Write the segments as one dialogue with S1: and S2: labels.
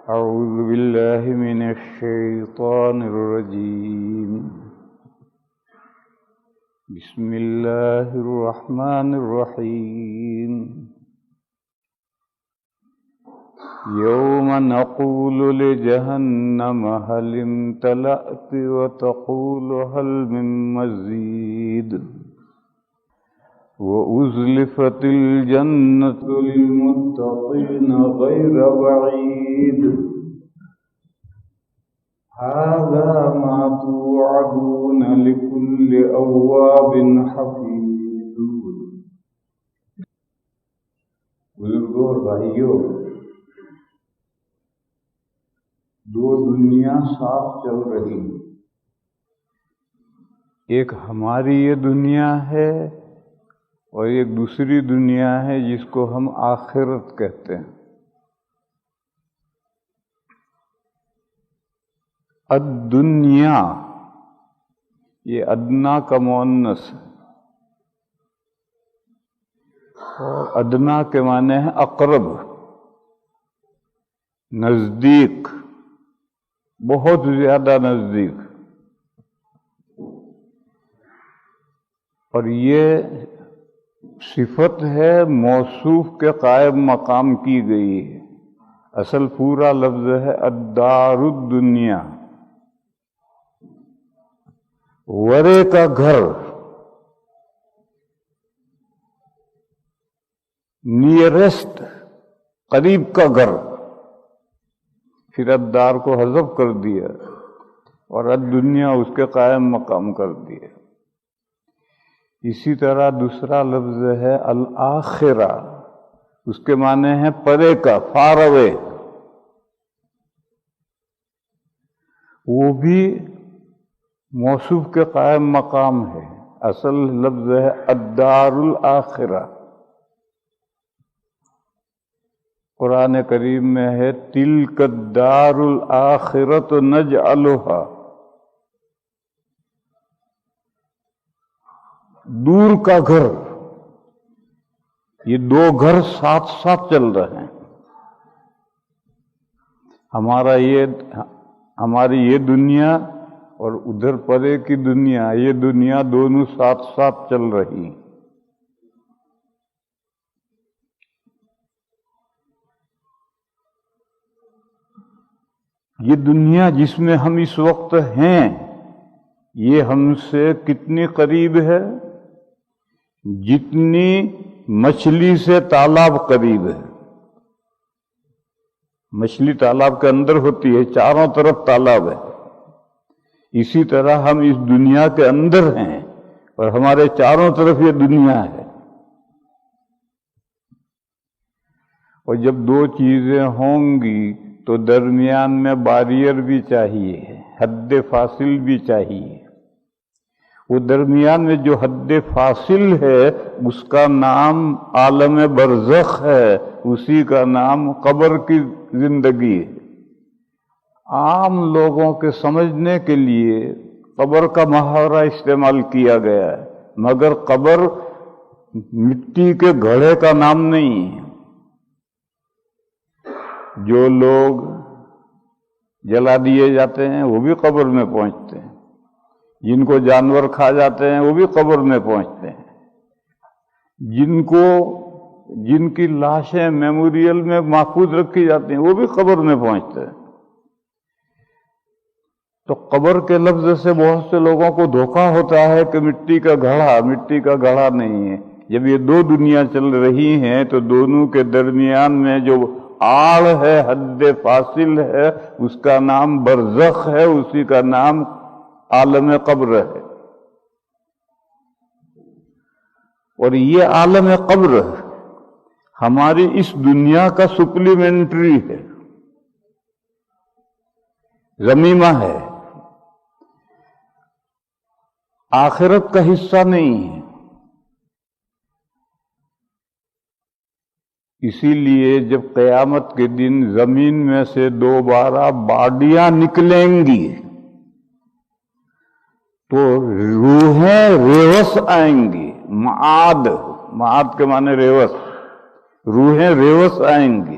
S1: أعوذ بالله من الشيطان الرجيم. بسم الله الرحمن الرحيم. يوم نقول لجهنم هل امتلأت وتقول هل من مزيد وأزلفت الجنة للمتقين غير بعيد هذا ما توعدون لكل أواب حفيظ. بزرگوں اور بھائیوں، دو دنیا ساتھ چل رہی، ایک ہماری یہ دنیا ہے اور ایک دوسری دنیا ہے جس کو ہم آخرت کہتے ہیں۔ الدنیا یہ ادنا کا مؤنث ہے اور ادنا کے معنی ہے اقرب، نزدیک، بہت زیادہ نزدیک، اور یہ صفت ہے موصوف کے قائم مقام کی گئی ہے۔ اصل پورا لفظ ہے الدار الدنیا، ورے کا گھر، نیئرسٹ، قریب کا گھر، پھر الدار کو حذف کر دیا اور الدنیا اس کے قائم مقام کر دیا۔ اسی طرح دوسرا لفظ ہے الآخرہ، اس کے معنی ہے پرے کا، فار اوے، وہ بھی موصوف کے قائم مقام ہے۔ اصل لفظ ہے الدار الآخرہ۔ قرآن کریم میں ہے تلک الدار الآخرۃ نجعلھا، دور کا گھر۔ یہ دو گھر ساتھ ساتھ چل رہے ہیں، ہماری یہ دنیا اور ادھر پرے کی دنیا، یہ دنیا دونوں ساتھ ساتھ چل رہی ہیں۔ یہ دنیا جس میں ہم اس وقت ہیں، یہ ہم سے کتنی قریب ہے؟ جتنی مچھلی سے تالاب قریب ہے۔ مچھلی تالاب کے اندر ہوتی ہے، چاروں طرف تالاب ہے، اسی طرح ہم اس دنیا کے اندر ہیں اور ہمارے چاروں طرف یہ دنیا ہے۔ اور جب دو چیزیں ہوں گی تو درمیان میں باریئر بھی چاہیے، حد فاصل بھی چاہیے۔ وہ درمیان میں جو حد فاصل ہے اس کا نام عالم برزخ ہے، اسی کا نام قبر کی زندگی ہے۔ عام لوگوں کے سمجھنے کے لیے قبر کا محاورہ استعمال کیا گیا ہے، مگر قبر مٹی کے گھڑے کا نام نہیں ہے۔ جو لوگ جلا دیے جاتے ہیں وہ بھی قبر میں پہنچتے ہیں، جن کو جانور کھا جاتے ہیں وہ بھی قبر میں پہنچتے ہیں، جن کی لاشیں میموریل میں محفوظ رکھی جاتی ہیں وہ بھی قبر میں پہنچتے ہیں۔ تو قبر کے لفظ سے بہت سے لوگوں کو دھوکہ ہوتا ہے کہ مٹی کا گھڑا نہیں ہے۔ جب یہ دو دنیا چل رہی ہیں تو دونوں کے درمیان میں جو آڑ ہے، حد فاصل ہے، اس کا نام برزخ ہے، اسی کا نام عالم قبر ہے۔ اور یہ عالم قبر ہماری اس دنیا کا سپلیمنٹری ہے، ضمیمہ ہے، آخرت کا حصہ نہیں ہے۔ اسی لیے جب قیامت کے دن زمین میں سے دوبارہ باڈیاں نکلیں گی تو روحیں ریوس آئیں گی، معاد کے معنی ریوس، روحیں ریوس آئیں گی،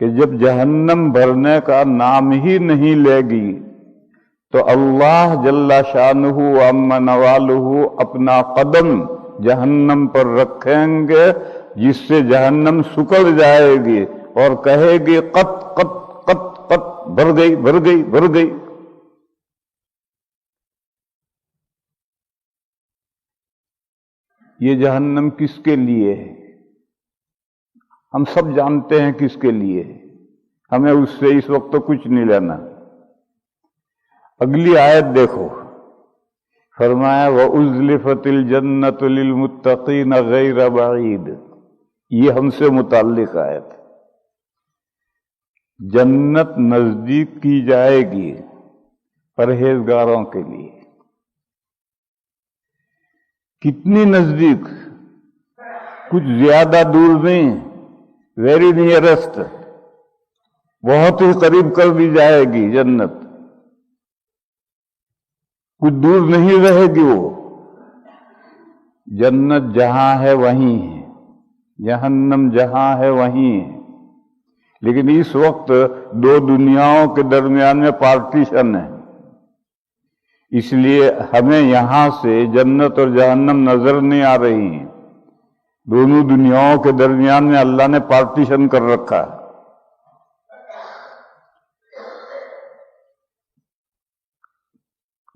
S1: کہ جب جہنم بھرنے کا نام ہی نہیں لے گی تو اللہ جل شانہ و عم نوالہ اپنا قدم جہنم پر رکھیں گے، جس سے جہنم سکڑ جائے گی اور کہے گی قط قط قط قط، بھر گئی بھر گئی بھر گئی۔ یہ جہنم کس کے لیے ہے؟ ہم سب جانتے ہیں کس کے لیے ہے، ہمیں اس سے اس وقت تو کچھ نہیں لینا۔ اگلی آیت دیکھو، فرمایا وَأُزْلِفَتِ الْجَنَّةُ لِلْمُتَّقِينَ غَيْرَ بَعِيدٍ، یہ ہم سے متعلق آیت۔ جنت نزدیک کی جائے گی پرہیزگاروں کے لیے۔ کتنی نزدیک؟ کچھ زیادہ دور نہیں، ویری نیئرسٹ، بہت ہی قریب کر دی جائے گی جنت، کچھ دور نہیں رہے گی وہ۔ جنت جہاں ہے وہیں ہے، جہنم جہاں ہے وہیں ہے، لیکن اس وقت دو دنیاؤں کے درمیان میں پارٹیشن ہے، اس لیے ہمیں یہاں سے جنت اور جہنم نظر نہیں آ رہی ہیں، دونوں دنیاؤں کے درمیان میں اللہ نے پارٹیشن کر رکھا ہے۔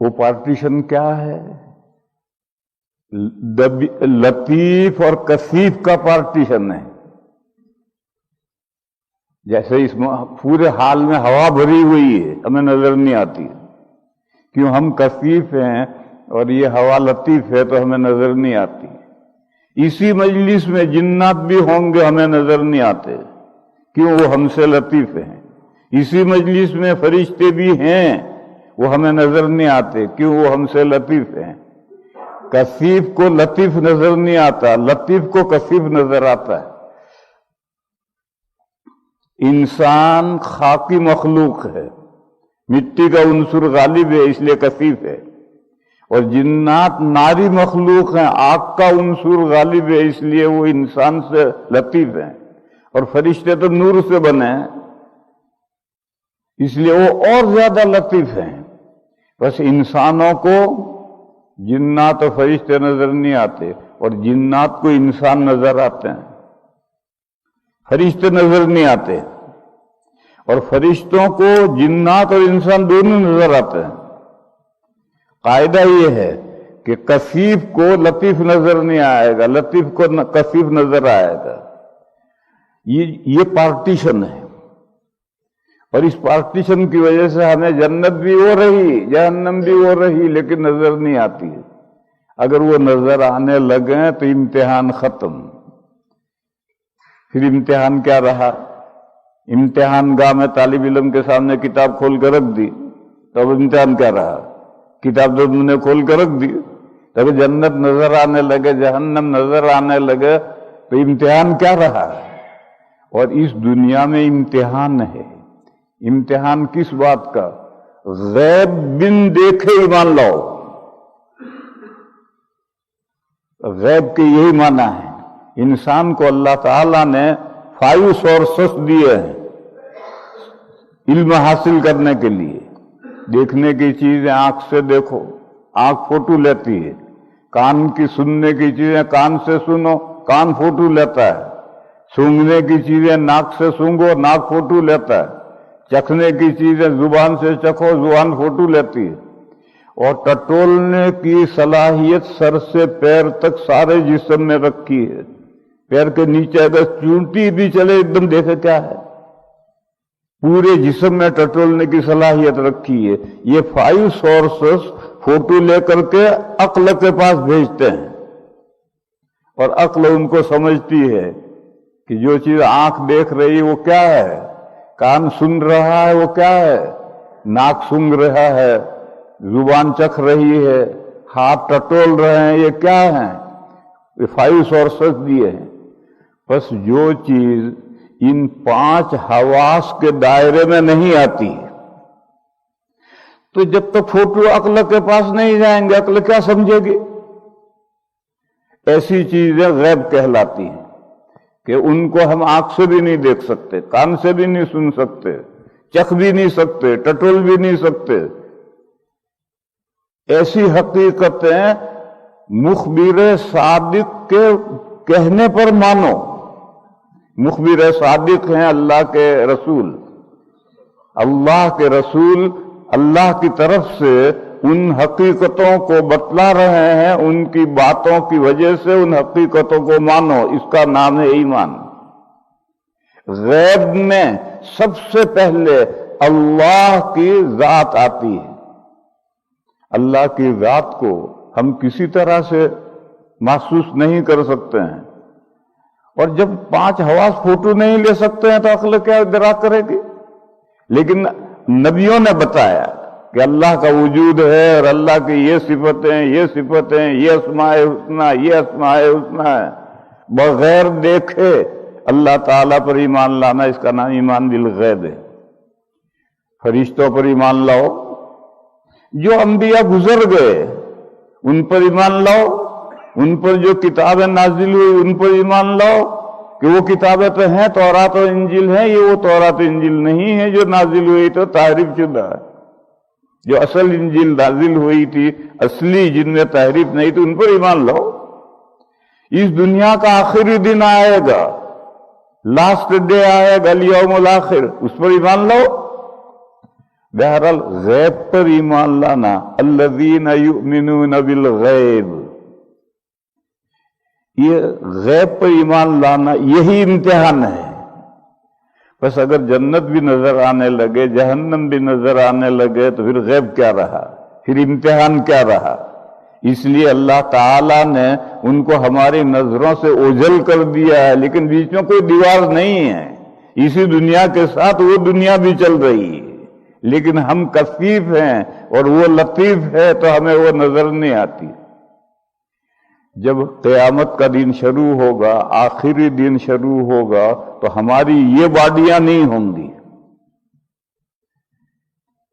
S1: وہ پارٹیشن کیا ہے؟ لطیف اور کثیف کا پارٹیشن ہے۔ جیسے اس پورے حال میں ہوا بھری ہوئی ہے، ہمیں نظر نہیں آتی، کیوں ہم کثیف ہیں اور یہ ہوا لطیف ہے تو ہمیں نظر نہیں آتی۔ اسی مجلس میں جنات بھی ہوں گے، ہمیں نظر نہیں آتے، کیوں وہ ہم سے لطیف ہیں۔ اسی مجلس میں فرشتے بھی ہیں، وہ ہمیں نظر نہیں آتے، کیوں وہ ہم سے لطیف ہیں۔ کثیف کو لطیف نظر نہیں آتا، لطیف کو کثیف نظر آتا ہے۔ انسان خاکی مخلوق ہے، مٹی کا عنصر غالب ہے اس لیے کثیف ہے، اور جنات ناری مخلوق ہیں، آگ کا عنصر غالب ہے اس لیے وہ انسان سے لطیف ہیں، اور فرشتے تو نور سے بنے ہیں اس لیے وہ اور زیادہ لطیف ہیں۔ بس انسانوں کو جنات اور فرشتے نظر نہیں آتے، اور جنات کو انسان نظر آتے ہیں، فرشتے نظر نہیں آتے، اور فرشتوں کو جنات اور انسان دونوں نظر آتے ہیں۔ قاعدہ یہ ہے کہ کثیف کو لطیف نظر نہیں آئے گا، لطیف کو کثیف نظر آئے گا۔ یہ پارٹیشن ہے، اور اس پارٹیشن کی وجہ سے ہمیں جنت بھی ہو رہی، جہنم بھی ہو رہی، لیکن نظر نہیں آتی ہے۔ اگر وہ نظر آنے لگیں تو امتحان ختم۔ پھر امتحان کیا رہا؟ امتحان گاہ میں طالب علم کے سامنے کتاب کھول کر رکھ دی، تب امتحان کیا رہا؟ کتاب تو نے کھول کر رکھ دی، تب جنت نظر آنے لگے، جہنم نظر آنے لگے، تو امتحان کیا رہا؟ اور اس دنیا میں امتحان ہے۔ امتحان کس بات کا؟ غیب بن دیکھے ایمان لاؤ۔ غیب کے یہی معنی ہے۔ انسان کو اللہ تعالیٰ نے 5 سورسز دیے ہیں علم حاصل کرنے کے لیے۔ دیکھنے کی چیزیں آنکھ سے دیکھو، آنکھ فوٹو لیتی ہے۔ کان کی سننے کی چیزیں کان سے سنو، کان فوٹو لیتا ہے۔ سونگنے کی چیزیں ناک سے سونگو، ناک فوٹو لیتا ہے۔ چکھنے کی چیزیں زبان سے چکھو، زبان فوٹو لیتی ہے۔ اور ٹٹولنے کی صلاحیت سر سے پیر تک سارے جسم میں رکھی ہے۔ پیر کے نیچے اگر چونٹی بھی چلے ایک دم دیکھے کیا ہے، پورے جسم میں ٹٹولنے کی صلاحیت رکھی ہے۔ یہ 5 سورسز فوٹو لے کر کے عقل کے پاس بھیجتے ہیں، اور عقل ان کو سمجھتی ہے کہ جو چیز آنکھ دیکھ رہی ہے وہ کیا ہے، کان سن رہا ہے وہ کیا ہے، ناک سونگ رہا ہے، زبان چکھ رہی ہے، ہاتھ ٹٹول رہے ہیں، یہ کیا ہیں؟ یہ 5 سورسز دیے ہیں۔ بس جو چیز ان 5 حواس کے دائرے میں نہیں آتی، تو جب تک فوٹو عقل کے پاس نہیں جائیں گے عقل کیا سمجھے گی؟ ایسی چیزیں غیب کہلاتی ہیں۔ کہ ان کو ہم آنکھ سے بھی نہیں دیکھ سکتے، کان سے بھی نہیں سن سکتے، چکھ بھی نہیں سکتے، ٹٹول بھی نہیں سکتے. ایسی حقیقتیں مخبر صادق کے کہنے پر مانو. مخبر صادق ہیں اللہ کے رسول. اللہ کے رسول اللہ کی طرف سے ان حقیقتوں کو بتلا رہے ہیں، ان کی باتوں کی وجہ سے ان حقیقتوں کو مانو. اس کا نام ہے ایمان. غیب میں سب سے پہلے اللہ کی ذات آتی ہے. اللہ کی ذات کو ہم کسی طرح سے محسوس نہیں کر سکتے ہیں، اور جب 5 حواس فوٹو نہیں لے سکتے ہیں تو عقل کیا ادراک کرے گی؟ لیکن نبیوں نے بتایا کہ اللہ کا وجود ہے اور اللہ کی یہ صفتیں، یہ اسماء حسنہ، یہ اسماء حسنہ ہے. بغیر دیکھے اللہ تعالیٰ پر ایمان لانا، اس کا نام ایمان بالغیب ہے. فرشتوں پر ایمان لاؤ، جو انبیاء گزر گئے ان پر ایمان لاؤ، ان پر جو کتابیں نازل ہوئی ان پر ایمان لاؤ کہ وہ کتابیں تو ہیں، تورات و انجیل ہیں. یہ وہ تورات و انجیل نہیں ہے جو نازل ہوئی تو تحریف شدہ ہے. جو اصل انجیل نازل ہوئی تھی، اصلی جن میں تحریف نہیں تھی، ان پر ایمان لاؤ. اس دنیا کا آخری دن آئے گا، لاسٹ ڈے آئے گا، الیوم الاخر، اس پر ایمان لاؤ. بہرحال غیب پر ایمان لانا، الذین یؤمنون بالغیب، یہ غیب پر ایمان لانا یہی امتحان ہے. بس اگر جنت بھی نظر آنے لگے، جہنم بھی نظر آنے لگے تو پھر غیب کیا رہا، پھر امتحان کیا رہا؟ اس لیے اللہ تعالیٰ نے ان کو ہماری نظروں سے اوجھل کر دیا ہے، لیکن بیچ میں کوئی دیوار نہیں ہے. اسی دنیا کے ساتھ وہ دنیا بھی چل رہی ہے، لیکن ہم کثیف ہیں اور وہ لطیف ہے تو ہمیں وہ نظر نہیں آتی. جب قیامت کا دن شروع ہوگا، آخری دن شروع ہوگا، تو ہماری یہ باڈیاں نہیں ہوں گی.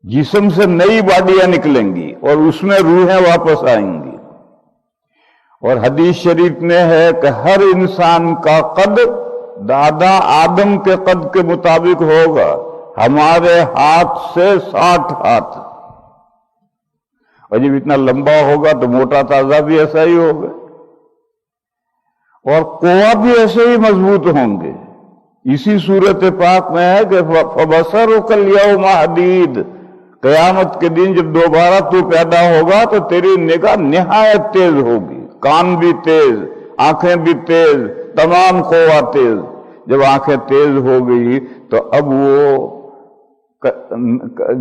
S1: جسم سے نئی باڈیاں نکلیں گی اور اس میں روحیں واپس آئیں گی. اور حدیث شریف میں ہے کہ ہر انسان کا قد دادا آدم کے قد کے مطابق ہوگا، ہمارے ہاتھ سے 60 ہاتھ. اور جب اتنا لمبا ہوگا تو موٹا تازہ بھی ایسا ہی ہوگا، اور کوہ بھی ایسے ہی مضبوط ہوں گے. اسی صورت پاک میں ہے کہ فَبَصَرُكَ الْيَوْمَ حَدِيدٌ، قیامت کے دن جب دوبارہ تو پیدا ہوگا تو تیری نگاہ نہایت تیز ہوگی، کان بھی تیز، آنکھیں بھی تیز، تمام قوہ تیز. جب آنکھیں تیز ہو گئی تو اب وہ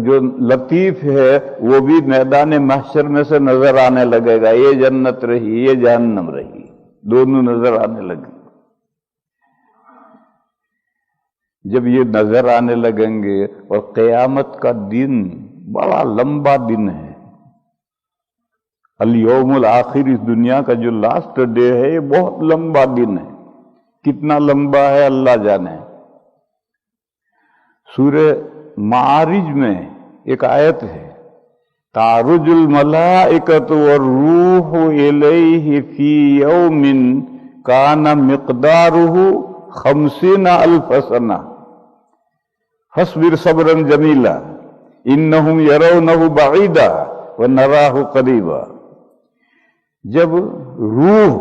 S1: جو لطیف ہے وہ بھی میدان محشر میں سے نظر آنے لگے گا. یہ جنت رہی، یہ جہنم رہی، دونوں نظر آنے لگیں. جب یہ نظر آنے لگیں گے، اور قیامت کا دن بڑا لمبا دن ہے. الیوم الاخر، اس دنیا کا جو لاسٹ ڈے ہے، یہ بہت لمبا دن ہے. کتنا لمبا ہے اللہ جانے. سورہ معارج میں ایک آیت ہے، تعرج الملائکۃ والروح الیہ فی یوم کان مقدارہ 50,000 سنہ فاصبر صبرا جمیلا انہم یرونہ بعیدا ونراہ قریبا. جب روح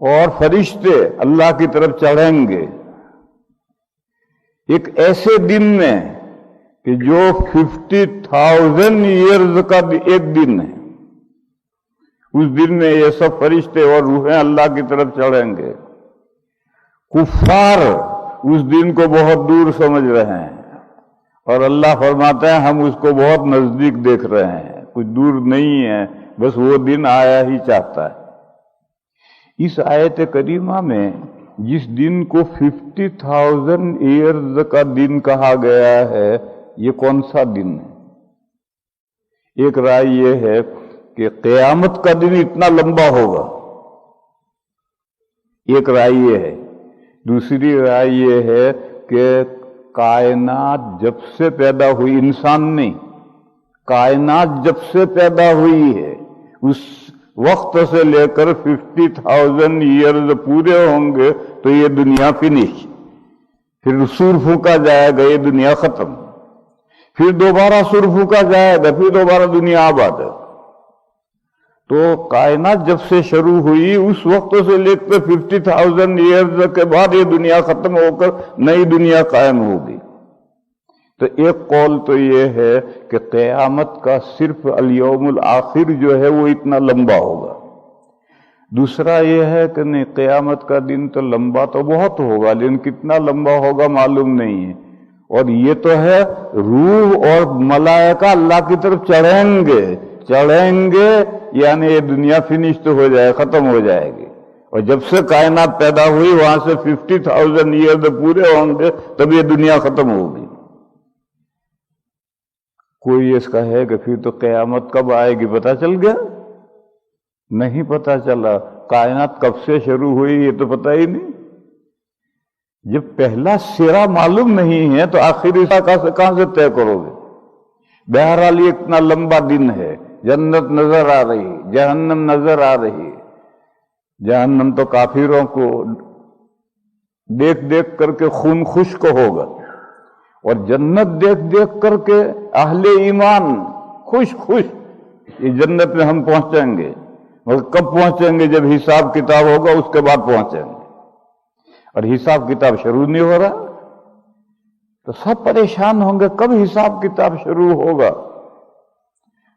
S1: اور فرشتے اللہ کی طرف چڑھیں گے ایک ایسے دن میں کہ جو 50,000 ایئرز کا ایک دن ہے، اس دن میں یہ سب فرشتے اور روحیں اللہ کی طرف چڑھیں گے. کفار اس دن کو بہت دور سمجھ رہے ہیں، اور اللہ فرماتے ہیں ہم اس کو بہت نزدیک دیکھ رہے ہیں، کچھ دور نہیں ہے، بس وہ دن آیا ہی چاہتا ہے. اس آیت کریمہ میں جس دن کو 50,000 ایئرز کا دن کہا گیا ہے، یہ کون سا دن ہے؟ ایک رائے یہ ہے کہ قیامت کا دن اتنا لمبا ہوگا، ایک رائے یہ ہے. دوسری رائے یہ ہے کہ کائنات جب سے پیدا ہوئی، انسان نہیں، کائنات جب سے پیدا ہوئی ہے، اس وقت سے لے کر 50,000 ایئرز پورے ہوں گے تو یہ دنیا فنش، پھر سور پھونکا جائے گا، یہ دنیا ختم، پھر دوبارہ سور پھونکا جائے گا، پھر دوبارہ دنیا آباد ہے۔ تو کائنات جب سے شروع ہوئی اس وقت سے لے کر 50,000 ایئرز کے بعد یہ دنیا ختم ہو کر نئی دنیا قائم ہوگی۔ تو ایک قول تو یہ ہے کہ قیامت کا صرف الیوم الآخر جو ہے وہ اتنا لمبا ہوگا۔ دوسرا یہ ہے کہ نہیں، قیامت کا دن تو لمبا تو بہت ہوگا، لیکن کتنا لمبا ہوگا معلوم نہیں ہے۔ اور یہ تو ہے روح اور ملائکہ اللہ کی طرف چڑھیں گے، یعنی یہ دنیا فنش تو ہو جائے، ختم ہو جائے گی۔ اور جب سے کائنات پیدا ہوئی وہاں سے 50,000 ایئر پورے ہوں گے تب یہ دنیا ختم ہوگی۔ کوئی اس کا ہے کہ پھر تو قیامت کب آئے گی پتہ چل گیا؟ نہیں پتہ چلا۔ کائنات کب سے شروع ہوئی یہ تو پتہ ہی نہیں۔ جب پہلا سرا معلوم نہیں ہے تو آخری کہاں سے طے کرو گے؟ بہرحال یہ اتنا لمبا دن ہے۔ جنت نظر آ رہی، جہنم نظر آ رہی۔ جہنم تو کافروں کو دیکھ دیکھ کر کے خون خشک ہوگا، اور جنت دیکھ دیکھ کر کے اہل ایمان خوش یہ جنت میں ہم پہنچیں گے۔ مگر کب پہنچیں گے؟ جب حساب کتاب ہوگا اس کے بعد پہنچیں گے، اور حساب کتاب شروع نہیں ہو رہا تو سب پریشان ہوں گے کب حساب کتاب شروع ہوگا۔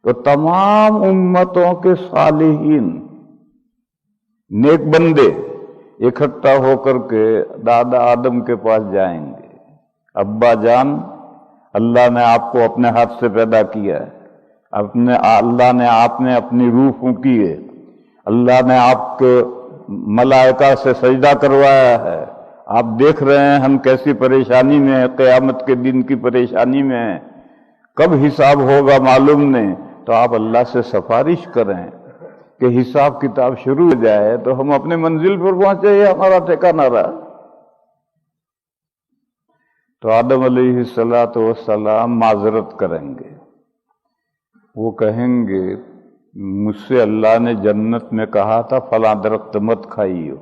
S1: تو تمام امتوں کے صالحین نیک بندے اکٹھا ہو کر کے دادا آدم کے پاس جائیں گے۔ ابا جان، اللہ نے آپ کو اپنے ہاتھ سے پیدا کیا ہے، اللہ نے آپ نے اپنی روح پھونکی ہے، اللہ نے آپ کے ملائکہ سے سجدہ کروایا ہے، آپ دیکھ رہے ہیں ہم کیسی پریشانی میں ہیں، قیامت کے دن کی پریشانی میں ہیں، کب حساب ہوگا معلوم نہیں۔ تو آپ اللہ سے سفارش کریں کہ حساب کتاب شروع ہو جائے تو ہم اپنے منزل پر پہنچے، یہ ہمارا ٹھکانہ رہا۔ تو آدم علیہ السلام معذرت کریں گے، وہ کہیں گے مجھ سے اللہ نے جنت میں کہا تھا فلاں درخت مت کھائیو،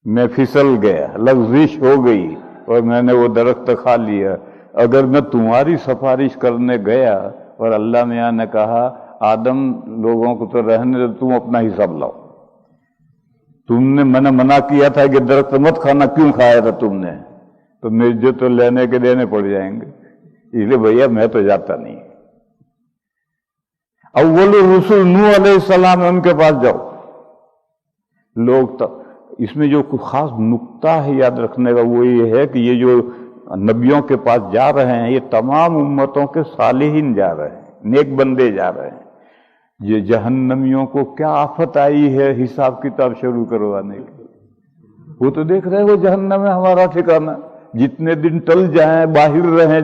S1: میں پھسل گیا، لغزش ہو گئی اور میں نے وہ درخت کھا لیا۔ اگر میں تمہاری سفارش کرنے گیا اور اللہ میاں نے کہا آدم لوگوں کو تو رہنے دو، تم اپنا حساب لاؤ، میں نے منع کیا تھا کہ درخت مت کھانا، کیوں کھایا تھا تم نے؟ تو مجھے تو لینے کے دینے پڑ جائیں گے، اس لیے بھیا میں تو جاتا نہیں۔ اول الرسل نوح علیہ السلام ان کے پاس جاؤ۔ لوگ اس میں جو خاص نقطہ ہے یاد رکھنے کا وہ یہ ہے کہ یہ جو نبیوں کے پاس جا رہے ہیں یہ تمام امتوں کے صالحین جا رہے ہیں، نیک بندے جا رہے ہیں۔ یہ جہنمیوں کو کیا آفت آئی ہے حساب کتاب شروع کروانے کی؟ وہ تو دیکھ رہے وہ جہنم میں ہمارا ٹھکانہ، جتنے دن ٹل جائیں، باہر رہیں،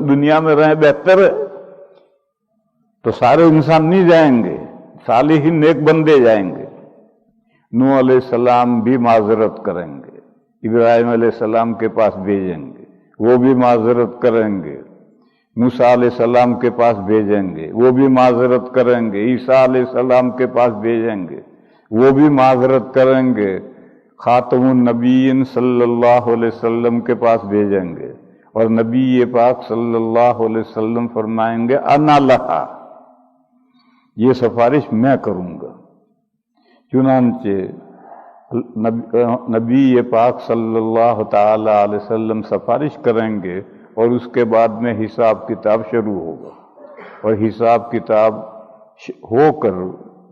S1: دنیا میں رہیں بہتر ہے۔ تو سارے انسان نہیں جائیں گے، صالحین نیک بندے جائیں گے۔ نوح علیہ السلام بھی معذرت کریں گے، ابراہیم علیہ السلام کے پاس بھیجیں گے، وہ بھی معذرت کریں گے، موسیٰ علیہ السلام کے پاس بھیجیں گے، وہ بھی معذرت کریں گے، عیسیٰ علیہ السلام کے پاس بھیجیں گے، وہ بھی معذرت کریں گے، خاتم النبیین صلی اللہ علیہ وسلم کے پاس بھیجیں گے، اور نبی پاک صلی اللہ علیہ وسلم فرمائیں گے انا لہا، یہ سفارش میں کروں گا۔ چنانچہ نبی پاک صلی اللہ تعالی علیہ وسلم سفارش کریں گے اور اس کے بعد میں حساب کتاب شروع ہوگا، اور حساب کتاب ہو کر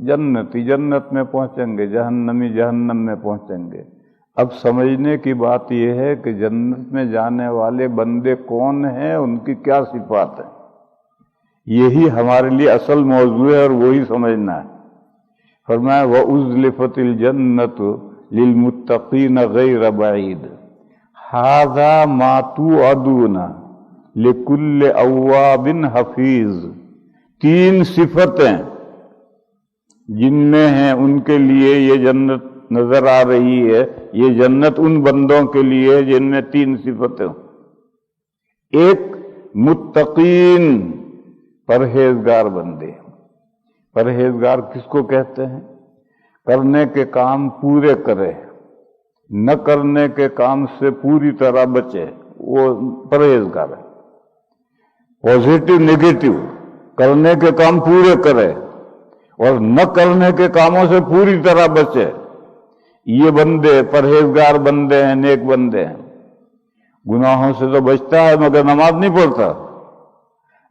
S1: جنتی جنت میں پہنچیں گے، جہنمی جہنم میں پہنچیں گے۔ اب سمجھنے کی بات یہ ہے کہ جنت میں جانے والے بندے کون ہیں، ان کی کیا صفات ہیں، یہی ہمارے لیے اصل موضوع ہے اور وہی سمجھنا ہے۔ فرمایا وَأُزْلِفَتِ الْجَنَّةُ لِلْمُتَّقِينَ غَيْرَ بَعِيدٍ هَذَا مَا تُوعَدُونَ لِكُلِّ أَوَّابٍ حَفِيظٍ۔ تین صفتیں جن میں ہیں ان کے لیے یہ جنت نظر آ رہی ہے، یہ جنت ان بندوں کے لیے جن میں تین صفتیں، ایک متقین پرہیزگار بندے، پرہیزگار کس کو کہتے ہیں؟ کرنے کے کام پورے کرے، نہ کرنے کے کام سے پوری طرح بچے، وہ پرہیزگار ہے۔ پازیٹو نیگیٹو، کرنے کے کام پورے کرے اور نہ کرنے کے کاموں سے پوری طرح بچے، یہ بندے پرہیزگار بندے ہیں، نیک بندے ہیں۔ گناہوں سے تو بچتا ہے مگر نماز نہیں پڑھتا،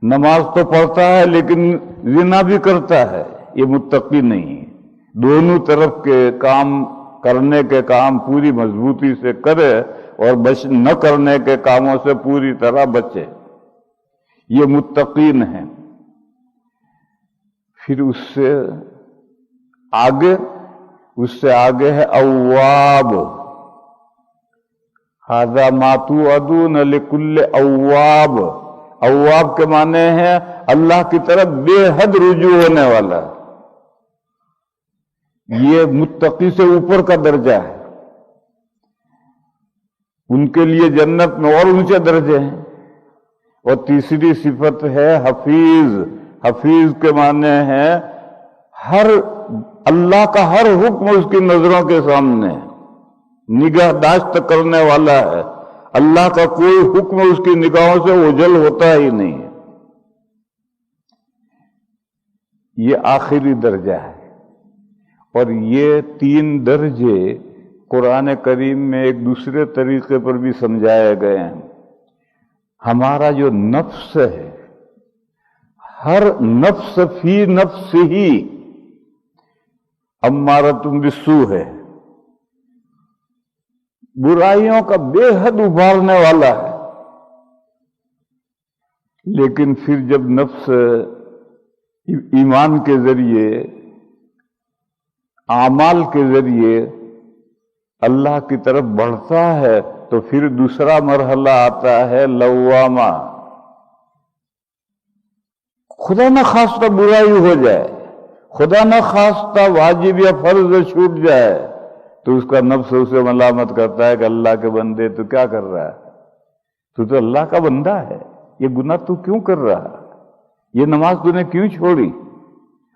S1: نماز تو پڑھتا ہے لیکن زنا بھی کرتا ہے، یہ متقی نہیں ہے۔ دونوں طرف کے کام، کرنے کے کام پوری مضبوطی سے کرے اور نہ کرنے کے کاموں سے پوری طرح بچے، یہ متقین ہیں۔ پھر اس سے آگے ہے اواب۔ ھذا ما توعدون لکل اواب۔ اواب کے معنی ہے اللہ کی طرف بے حد رجوع ہونے والا، یہ متقی سے اوپر کا درجہ ہے۔ ان کے لیے جنت میں اور اونچے درجے ہیں۔ اور تیسری صفت ہے حفیظ۔ حفیظ کے معنی ہے اللہ کا ہر حکم اس کی نظروں کے سامنے، نگہداشت کرنے والا ہے، اللہ کا کوئی حکم اس کی نگاہوں سے اوجھل ہوتا ہی نہیں ہے۔ یہ آخری درجہ ہے۔ اور یہ 3 درجے قرآن کریم میں ایک دوسرے طریقے پر بھی سمجھائے گئے ہیں۔ ہمارا جو نفس ہے، ہر نفس فی نفس ہی امارۃ بالسوء ہے، برائیوں کا بے حد ابھارنے والا ہے۔ لیکن پھر جب نفس ایمان کے ذریعے، اعمال کے ذریعے اللہ کی طرف بڑھتا ہے تو پھر دوسرا مرحلہ آتا ہے لوامہ۔ خدا نہ خواستہ برائی ہو جائے، خدا نہ خواستہ واجب یا فرض چھوٹ جائے تو اس کا نفس اسے ملامت کرتا ہے کہ اللہ کے بندے تو کیا کر رہا ہے، تو اللہ کا بندہ ہے، یہ گناہ تو کیوں کر رہا ہے، یہ نماز تو نے کیوں چھوڑی۔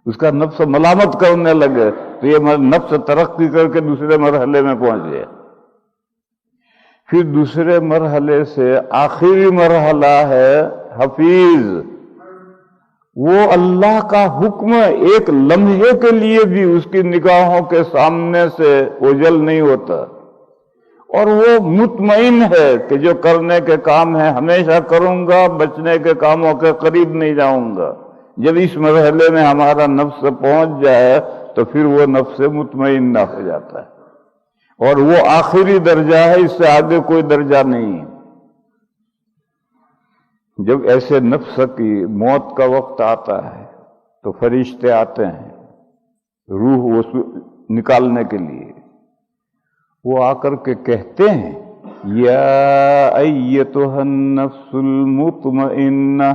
S1: اس کا نفس ملامت کرنے لگے تو یہ نفس ترقی کر کے دوسرے مرحلے میں پہنچ گیا۔ پھر دوسرے مرحلے سے آخری مرحلہ ہے حفیظ۔ وہ اللہ کا حکم ایک لمحے کے لیے بھی اس کی نگاہوں کے سامنے سے اوجھل نہیں ہوتا، اور وہ مطمئن ہے کہ جو کرنے کے کام ہیں ہمیشہ کروں گا، بچنے کے کاموں کے قریب نہیں جاؤں گا۔ جب اس مرحلے میں ہمارا نفس پہنچ جائے تو پھر وہ نفس مطمئن نہ ہو جاتا ہے، اور وہ آخری درجہ ہے، اس سے آگے کوئی درجہ نہیں ہے۔ جب ایسے نفس کی موت کا وقت آتا ہے تو فرشتے آتے ہیں روح نکالنے کے لیے، وہ آ کر کے کہتے ہیں یا ایتھا النفس المطمئنہ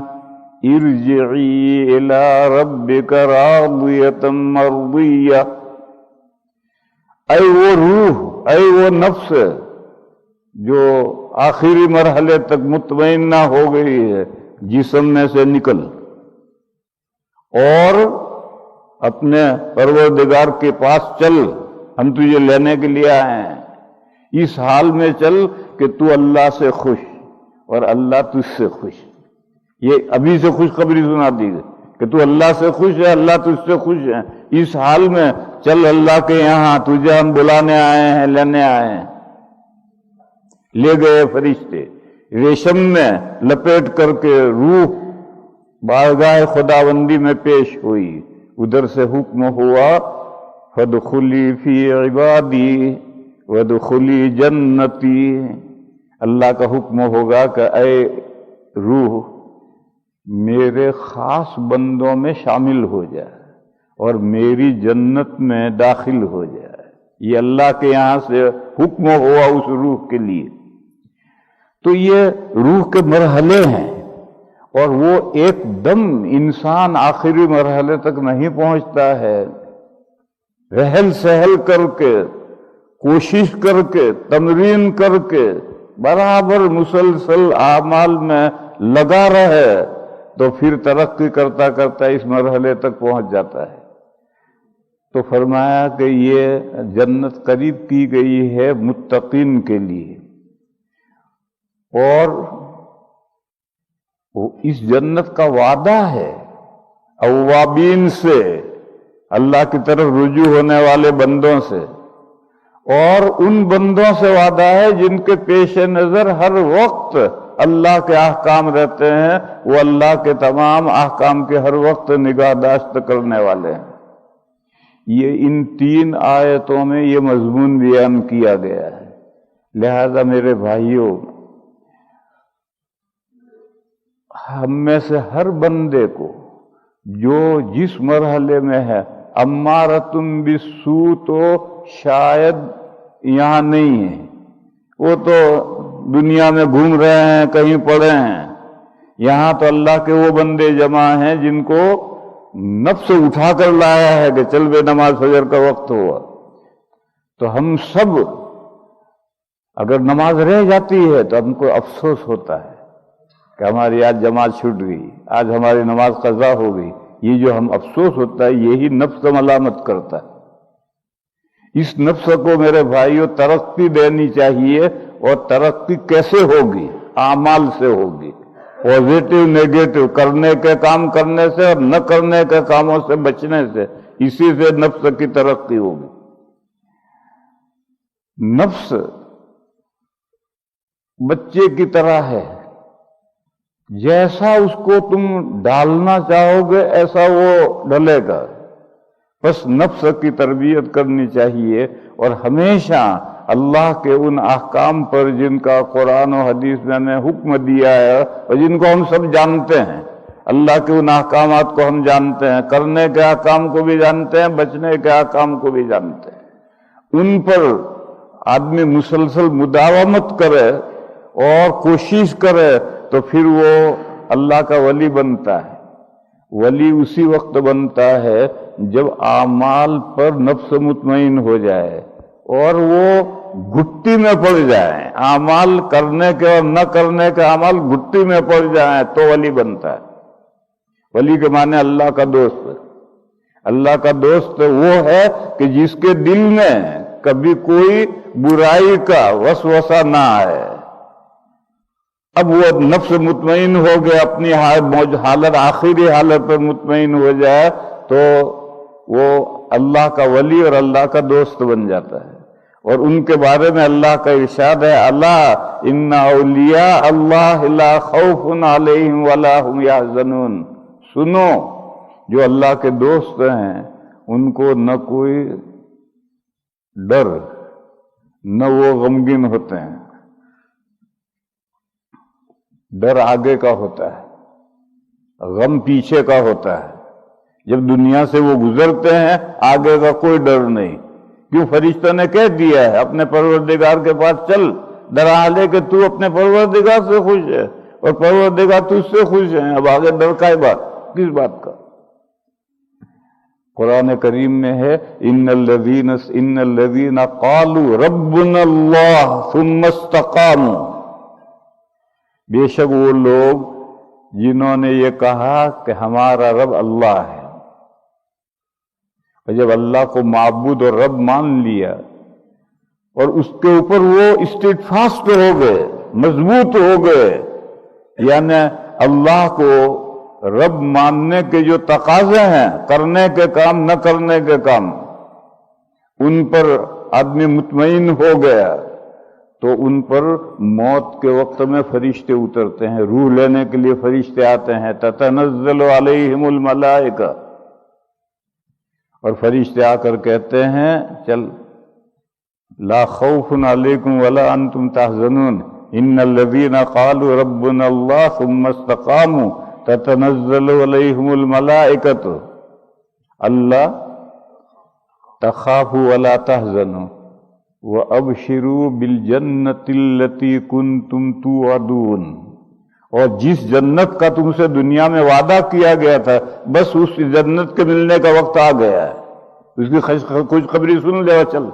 S1: ارجعی الی ربک راضیۃ مرضیہ۔ اے وہ روح، اے وہ نفس جو آخری مرحلے تک مطمئنہ ہو گئی ہے، جسم میں سے نکل اور اپنے پروردگار کے پاس چل، ہم تجھے لینے کے لیے آئے ہیں۔ اس حال میں چل کہ تو اللہ سے خوش اور اللہ تجھ سے خوش۔ یہ ابھی سے خوشخبری سنا دی گئی کہ تو اللہ سے خوش ہے، اللہ تجھ سے خوش ہے۔ اس حال میں چل اللہ کے یہاں، تجھے ہم بلانے آئے ہیں، لینے آئے ہیں۔ لے گئے فرشتے، ریشم میں لپیٹ کر کے روح بارگاہ خداوندی میں پیش ہوئی۔ ادھر سے حکم ہوا فادخلی فی عبادی وادخلی جنتی۔ اللہ کا حکم ہوگا کہ اے روح میرے خاص بندوں میں شامل ہو جائے اور میری جنت میں داخل ہو جائے۔ یہ اللہ کے یہاں سے حکم ہوا اس روح کے لیے۔ تو یہ روح کے مرحلے ہیں، اور وہ ایک دم انسان آخری مرحلے تک نہیں پہنچتا ہے، رحل سہل کر کے، کوشش کر کے، تمرین کر کے، برابر مسلسل اعمال میں لگا رہے تو پھر ترقی کرتا کرتا اس مرحلے تک پہنچ جاتا ہے۔ تو فرمایا کہ یہ جنت قریب کی گئی ہے متقین کے لیے، اور اس جنت کا وعدہ ہے اوابین سے، اللہ کی طرف رجوع ہونے والے بندوں سے، اور ان بندوں سے وعدہ ہے جن کے پیش نظر ہر وقت اللہ کے احکام رہتے ہیں، وہ اللہ کے تمام احکام کے ہر وقت نگہداشت کرنے والے ہیں۔ یہ ان 3 آیتوں میں یہ مضمون بیان کیا گیا ہے۔ لہذا میرے بھائیوں، ہم میں سے ہر بندے کو جو جس مرحلے میں ہے، امارتم بالسوء تو شاید یہاں نہیں ہے، وہ تو دنیا میں گھوم رہے ہیں، کہیں پڑے ہیں۔ یہاں تو اللہ کے وہ بندے جمع ہیں جن کو نفس اٹھا کر لایا ہے کہ چل بے نماز فجر کا وقت ہوا۔ تو ہم سب اگر نماز رہ جاتی ہے تو ہم کو افسوس ہوتا ہے کہ ہماری آج جماعت چھوٹ گئی، آج ہماری نماز قضا ہو گئی۔ یہ جو ہم افسوس ہوتا ہے، یہی نفس ملامت کرتا ہے۔ اس نفس کو میرے بھائیوں ترقی دینی چاہیے، اور ترقی کیسے ہوگی؟ اعمال سے ہوگی، پازیٹو نیگیٹو، کرنے کے کام کرنے سے اور نہ کرنے کے کاموں سے بچنے سے، اسی سے نفس کی ترقی ہوگی۔ نفس بچے کی طرح ہے، جیسا اس کو تم ڈالنا چاہو گے ایسا وہ ڈلے گا۔ بس نفس کی تربیت کرنی چاہیے، اور ہمیشہ اللہ کے ان احکام پر جن کا قرآن و حدیث میں ہمیں حکم دیا ہے اور جن کو ہم سب جانتے ہیں، اللہ کے ان احکامات کو ہم جانتے ہیں، کرنے کے احکام کو بھی جانتے ہیں، بچنے کے احکام کو بھی جانتے ہیں، ان پر آدمی مسلسل مداومت کرے اور کوشش کرے تو پھر وہ اللہ کا ولی بنتا ہے۔ ولی اسی وقت بنتا ہے جب اعمال پر نفس مطمئن ہو جائے اور وہ گھٹی میں پڑ جائیں، اعمال کرنے کے اور نہ کرنے کے اعمال گھٹی میں پڑ جائیں تو ولی بنتا ہے۔ ولی کے معنی اللہ کا دوست۔ اللہ کا دوست وہ ہے کہ جس کے دل میں کبھی کوئی برائی کا وسوسہ نہ آئے۔ اب وہ نفس مطمئن ہو گیا، اپنی حالت آخری حالت پر مطمئن ہو جائے تو وہ اللہ کا ولی اور اللہ کا دوست بن جاتا ہے۔ اور ان کے بارے میں اللہ کا ارشاد ہے، الا ان اولیاء اللہ لا خوف علیہم ولا هم یحزنون۔ سنو، جو اللہ کے دوست ہیں ان کو نہ کوئی ڈر، نہ وہ غمگین ہوتے ہیں۔ ڈر آگے کا ہوتا ہے، غم پیچھے کا ہوتا ہے۔ جب دنیا سے وہ گزرتے ہیں آگے کا کوئی ڈر نہیں، کیوں؟ فرشتوں نے کہہ دیا ہے اپنے پروردگار کے پاس چل، ڈرا لے کہ تو اپنے پروردگار سے خوش ہے اور پروردگار تجھ سے خوش ہے، اب آگے ڈر کا بات، کس بات کا؟ قرآن کریم میں ہے ان الذین قالوا ربنا اللہ ثم استقاموا، بے شک وہ لوگ جنہوں نے یہ کہا کہ ہمارا رب اللہ ہے، اور جب اللہ کو معبود اور رب مان لیا اور اس کے اوپر وہ اسٹیڈ فاسٹ ہو گئے، مضبوط ہو گئے، یعنی اللہ کو رب ماننے کے جو تقاضے ہیں، کرنے کے کام نہ کرنے کے کام، ان پر آدمی مطمئن ہو گیا تو ان پر موت کے وقت میں فرشتے اترتے ہیں، روح لینے کے لیے فرشتے آتے ہیں، تتنزل علیہم الملائکہ، اور فرشتے آ کر کہتے ہیں چل لا خوف علیکم ولا انتم تحزنون ان الذین قالوا ربنا اللہ ثم استقاموا تتنزل علیہم الملائکۃ اللہ تخافوا ولا تحزنوا وَأَبْشِرُوا بِالْجَنَّةِ الَّتِي كُنْتُمْ تُوعَدُونَ، اور جس جنت کا تم سے دنیا میں وعدہ کیا گیا تھا بس اس جنت کے ملنے کا وقت آ گیا ہے، اس کی خوشخبری سن لے اور چل۔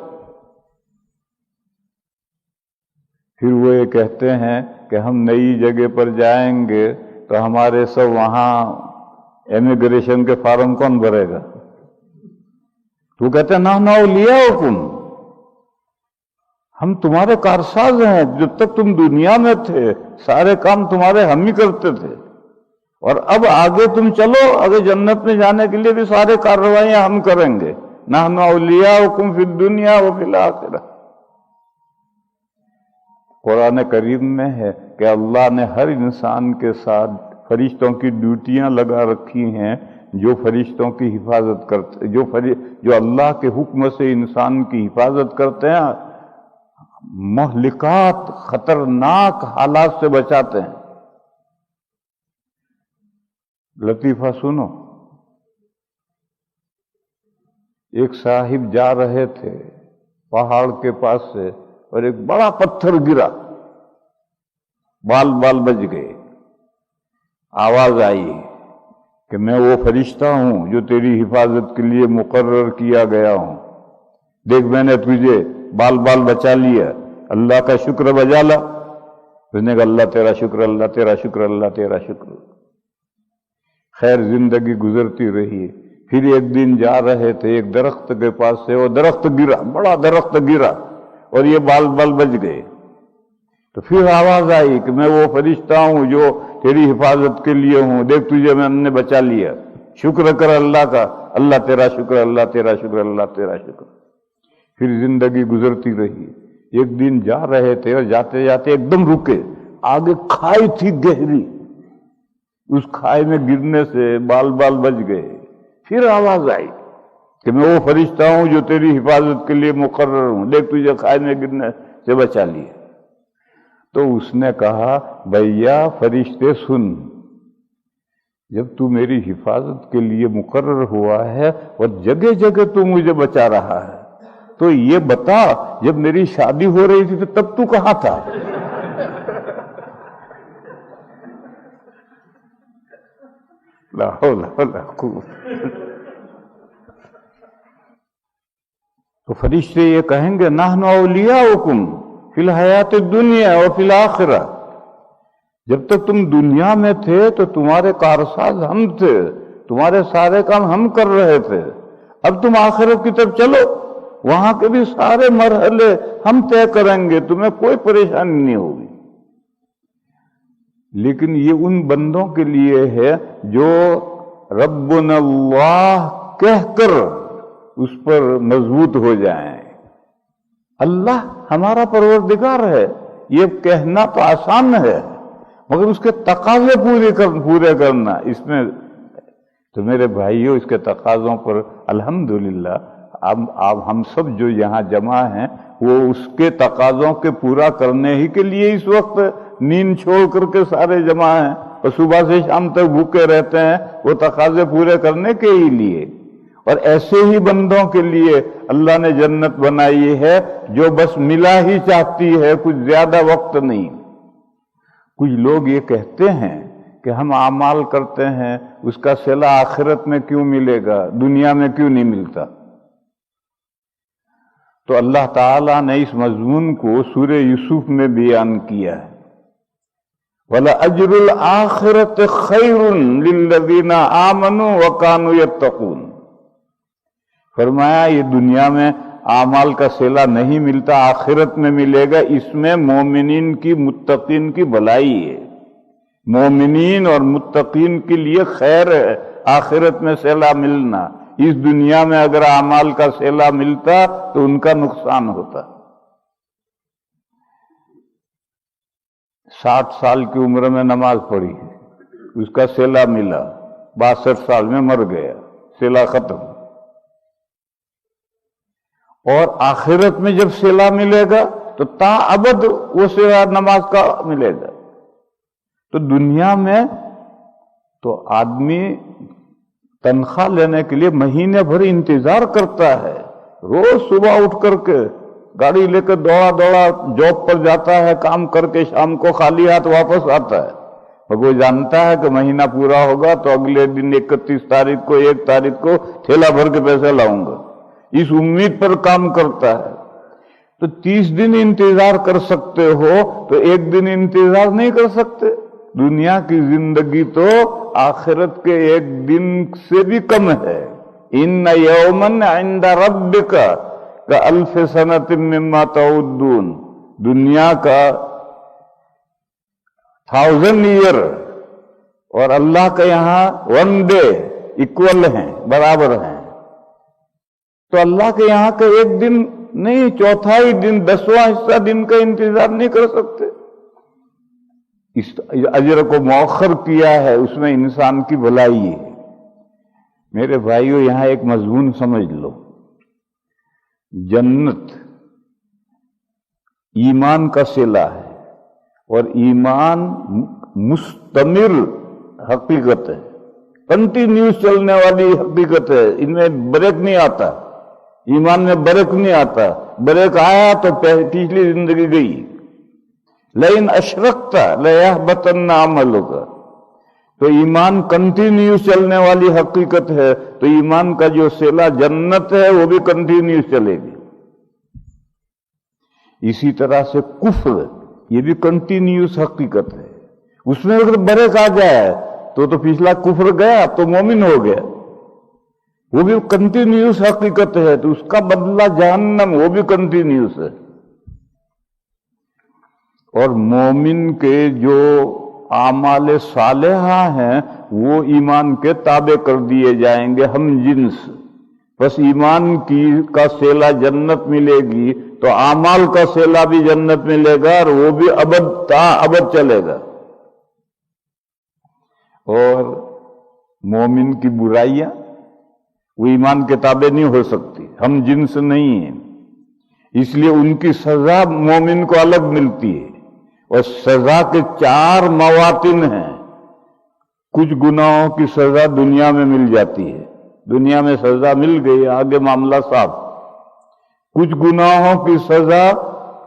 S1: پھر وہ یہ کہتے ہیں کہ ہم نئی جگہ پر جائیں گے تو ہمارے سب وہاں امیگریشن کے فارم کون بھرے گا؟ تو کہتے ہیں نحن اولیاؤکم، ہم تمہارے کارساز ہیں، جب تک تم دنیا میں تھے سارے کام تمہارے ہم ہی کرتے تھے، اور اب آگے تم چلو، آگے جنت میں جانے کے لیے بھی سارے کارروائیاں ہم کریں گے۔ نحن اولیاؤکم فی الدنیا وفی الآخرہ۔ قرآن کریم میں ہے کہ اللہ نے ہر انسان کے ساتھ فرشتوں کی ڈیوٹیاں لگا رکھی ہیں، جو فرشتوں کی حفاظت کرتے، جو اللہ کے حکم سے انسان کی حفاظت کرتے ہیں، مہلکات خطرناک حالات سے بچاتے ہیں۔ لطیفہ سنو، ایک صاحب جا رہے تھے پہاڑ کے پاس سے اور ایک بڑا پتھر گرا، بال بج گئے۔ آواز آئی کہ میں وہ فرشتہ ہوں جو تیری حفاظت کے لیے مقرر کیا گیا ہوں، دیکھ میں نے تجھے بال بچا لیا، اللہ کا شکر بجا لا۔ اس نے کہا اللہ تیرا شکر، اللہ تیرا شکر، اللہ تیرا شکر۔ خیر زندگی گزرتی رہی۔ پھر ایک دن جا رہے تھے ایک درخت کے پاس سے، وہ درخت گرا، بڑا درخت گرا اور یہ بال بج گئے۔ تو پھر آواز آئی کہ میں وہ فرشتہ ہوں جو تیری حفاظت کے لیے ہوں، دیکھ تجھے میں نے بچا لیا، شکر کر اللہ کا، اللہ تیرا شکر، اللہ تیرا شکر، اللہ تیرا شکر۔ پھر زندگی گزرتی رہی۔ ایک دن جا رہے تھے اور جاتے جاتے ایک دم رکے، آگے کھائی تھی گہری، اس کھائی میں گرنے سے بال بج گئے۔ پھر آواز آئی کہ میں وہ فرشتہ ہوں جو تیری حفاظت کے لیے مقرر ہوں، دیکھ تجھے کھائی میں گرنے سے بچا لیا۔ تو اس نے کہا بھیا فرشتے سن، جب تو میری حفاظت کے لیے مقرر ہوا ہے اور جگہ جگہ تو مجھے بچا رہا ہے، تو یہ بتا جب میری شادی ہو رہی تھی تو تب تو کہاں تھا؟ لا حول ولا قوت۔ تو فرشتے یہ کہیں گے نحن اولیاؤکم فی الحیات الدنیا وفی الآخرہ، جب تک تم دنیا میں تھے تو تمہارے کارساز ہم تھے، تمہارے سارے کام ہم کر رہے تھے، اب تم آخرت کی طرف چلو، وہاں کے بھی سارے مرحلے ہم طے کریں گے، تمہیں کوئی پریشانی نہیں ہوگی۔ لیکن یہ ان بندوں کے لیے ہے جو ربنا اللہ کہہ کر اس پر مضبوط ہو جائیں۔ اللہ ہمارا پروردگار ہے، یہ کہنا تو آسان ہے مگر اس کے تقاضے پورے کرنا، اس میں تو میرے بھائیوں اس کے تقاضوں پر الحمدللہ اب ہم سب جو یہاں جمع ہیں وہ اس کے تقاضوں کے پورا کرنے ہی کے لیے اس وقت نیند چھوڑ کر کے سارے جمع ہیں اور صبح سے شام تک بھوکے رہتے ہیں، وہ تقاضے پورے کرنے کے ہی لیے۔ اور ایسے ہی بندوں کے لیے اللہ نے جنت بنائی ہے جو بس ملا ہی چاہتی ہے، کچھ زیادہ وقت نہیں۔ کچھ لوگ یہ کہتے ہیں کہ ہم اعمال کرتے ہیں، اس کا صلہ آخرت میں کیوں ملے گا، دنیا میں کیوں نہیں ملتا؟ تو اللہ تعالیٰ نے اس مضمون کو سورہ یوسف میں بیان کیا ہے، وَلَأَجْرُ الْآخِرَةِ خَيْرٌ لِلَّذِينَ آمَنُوا وَكَانُوا يَتَّقُونَ۔ فرمایا یہ دنیا میں اعمال کا صلہ نہیں ملتا، آخرت میں ملے گا، اس میں مومنین کی متقین کی بھلائی ہے، مومنین اور متقین کے لیے خیر ہے آخرت میں صلہ ملنا۔ اس دنیا میں اگر اعمال کا صلہ ملتا تو ان کا نقصان ہوتا۔ 60 سال کی عمر میں نماز پڑھی، اس کا صلہ ملا، 62 سال میں مر گیا، صلہ ختم۔ اور آخرت میں جب صلہ ملے گا تو تا ابد وہ صلہ نماز کا ملے گا۔ تو دنیا میں تو آدمی تنخواہ لینے کے لیے مہینے بھر انتظار کرتا ہے، روز صبح اٹھ کر کے گاڑی لے کر دوڑا جاب پر جاتا ہے، کام کر کے شام کو خالی ہاتھ واپس آتا ہے، اور وہ جانتا ہے کہ مہینہ پورا ہوگا تو اگلے دن 31 تاریخ کو 1 تاریخ کو تھیلا بھر کے پیسے لاؤں گا، اس امید پر کام کرتا ہے۔ تو 30 دن انتظار کر سکتے ہو تو 1 دن انتظار نہیں کر سکتے؟ دنیا کی زندگی تو آخرت کے 1 دن سے بھی کم ہے، ان یومن عند ربک کالف سنۃ مما تعدون، دنیا کا 1000 ایئر اور اللہ کے یہاں 1 ڈے اکول ہیں، برابر ہیں۔ تو اللہ کے یہاں کا ایک دن نہیں، چوتھائی دن، 10واں حصہ دن کا انتظار نہیں کر سکتے۔ اس اجر کو مؤخر کیا ہے، اس میں انسان کی بھلائی ہے۔ میرے بھائیو، یہاں ایک مضمون سمجھ لو، جنت ایمان کا صلہ ہے، اور ایمان مستمر حقیقت ہے، کنٹینیوس چلنے والی حقیقت ہے، ان میں بریک نہیں آتا، ایمان میں بریک نہیں آتا، بریک آیا تو پچھلی زندگی گئی۔ لئن اشرکت لیحبطن عملک، تو ایمان کنٹینیوس چلنے والی حقیقت ہے، تو ایمان کا جو صلہ جنت ہے وہ بھی کنٹینیوس چلے گی۔ اسی طرح سے کفر، یہ بھی کنٹینیوس حقیقت ہے، اس میں اگر بریک آ جائے تو پچھلا کفر گیا تو مومن ہو گیا، وہ بھی کنٹینیوس حقیقت ہے، تو اس کا بدلہ جہنم، وہ بھی کنٹینیوس ہے۔ اور مومن کے جو اعمال صالحہ ہیں وہ ایمان کے تابع کر دیے جائیں گے، ہم جنس۔ بس ایمان کا صلہ جنت ملے گی تو اعمال کا صلہ بھی جنت ملے گا، اور وہ بھی ابد تا ابد چلے گا۔ اور مومن کی برائیاں وہ ایمان کے تابع نہیں ہو سکتی، ہم جنس نہیں ہیں، اس لیے ان کی سزا مومن کو الگ ملتی ہے۔ اور سزا کے 4 مواطن ہیں۔ کچھ گناہوں کی سزا دنیا میں مل جاتی ہے، دنیا میں سزا مل گئی، آگے معاملہ صاف۔ کچھ گناہوں کی سزا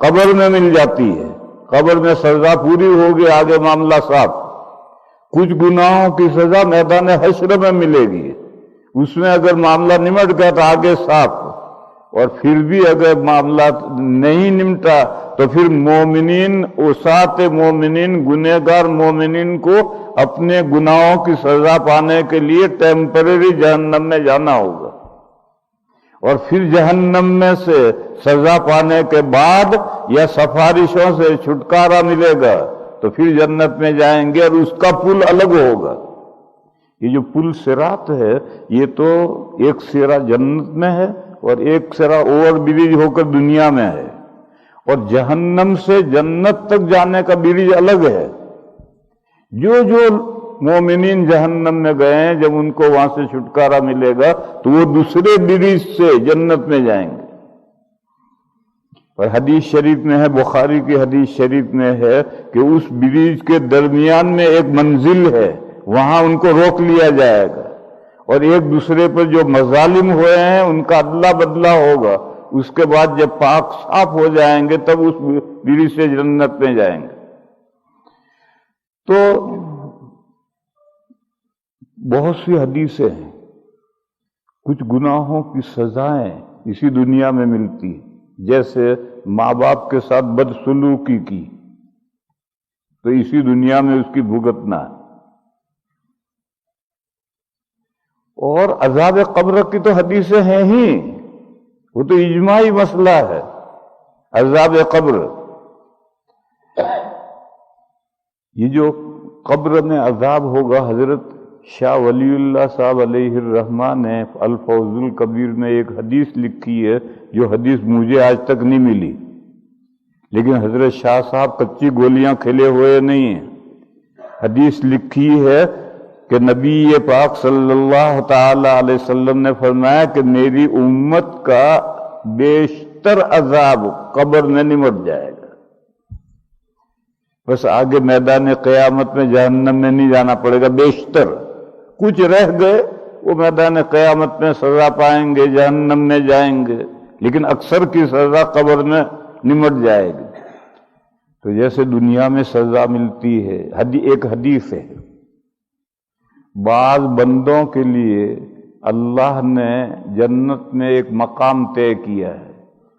S1: قبر میں مل جاتی ہے، قبر میں سزا پوری ہوگی، آگے معاملہ صاف۔ کچھ گناہوں کی سزا میدان حشر میں ملے گی، اس میں اگر معاملہ نمٹ گیا تو آگے صاف۔ اور پھر بھی اگر معاملہ نہیں نمٹا تو پھر مومنین، عصاۃ مومنین، گنہگار مومنین کو اپنے گناہوں کی سزا پانے کے لیے ٹیمپریری جہنم میں جانا ہوگا، اور پھر جہنم میں سے سزا پانے کے بعد یا سفارشوں سے چھٹکارا ملے گا تو پھر جنت میں جائیں گے، اور اس کا پل الگ ہوگا۔ یہ جو پل صراط ہے، یہ تو ایک سرا جنت میں ہے اور ایک سرا اوور برج ہو کر دنیا میں ہے، اور جہنم سے جنت تک جانے کا برج الگ ہے۔ جو مومنین جہنم میں گئے ہیں، جب ان کو وہاں سے چھٹکارا ملے گا تو وہ دوسرے برج سے جنت میں جائیں گے۔ اور حدیث شریف میں ہے، بخاری کی حدیث شریف میں ہے کہ اس برج کے درمیان میں ایک منزل ہے، وہاں ان کو روک لیا جائے گا، اور ایک دوسرے پر جو مظالم ہوئے ہیں ان کا ادلا بدلا ہوگا۔ اس کے بعد جب پاک صاف ہو جائیں گے تب اس برج سے جنت میں جائیں گے۔ تو بہت سی حدیثیں ہیں، کچھ گناہوں کی سزائیں اسی دنیا میں ملتی ہیں، جیسے ماں باپ کے ساتھ بدسلوکی کی تو اسی دنیا میں اس کی بھگتنا ہے۔ اور عذاب قبر کی تو حدیثیں ہیں ہی، وہ تو اجماعی مسئلہ ہے، عذاب قبر۔ یہ جو قبر میں عذاب ہوگا، حضرت شاہ ولی اللہ صاحب علیہ الرحمہ نے الفوز الکبیر میں ایک حدیث لکھی ہے، جو حدیث مجھے آج تک نہیں ملی، لیکن حضرت شاہ صاحب کچی گولیاں کھیلے ہوئے نہیں ہیں۔ حدیث لکھی ہے کہ نبی پاک صلی اللہ تعالی علیہ وسلم نے فرمایا کہ میری امت کا بیشتر عذاب قبر میں نمٹ جائے گا، بس آگے میدان قیامت میں جہنم میں نہیں جانا پڑے گا۔ بیشتر کچھ رہ گئے وہ میدان قیامت میں سزا پائیں گے، جہنم میں جائیں گے، لیکن اکثر کی سزا قبر میں نمٹ جائے گی۔ تو جیسے دنیا میں سزا ملتی ہے، ایک حدیث ہے، بعض بندوں کے لیے اللہ نے جنت میں ایک مقام طے کیا ہے،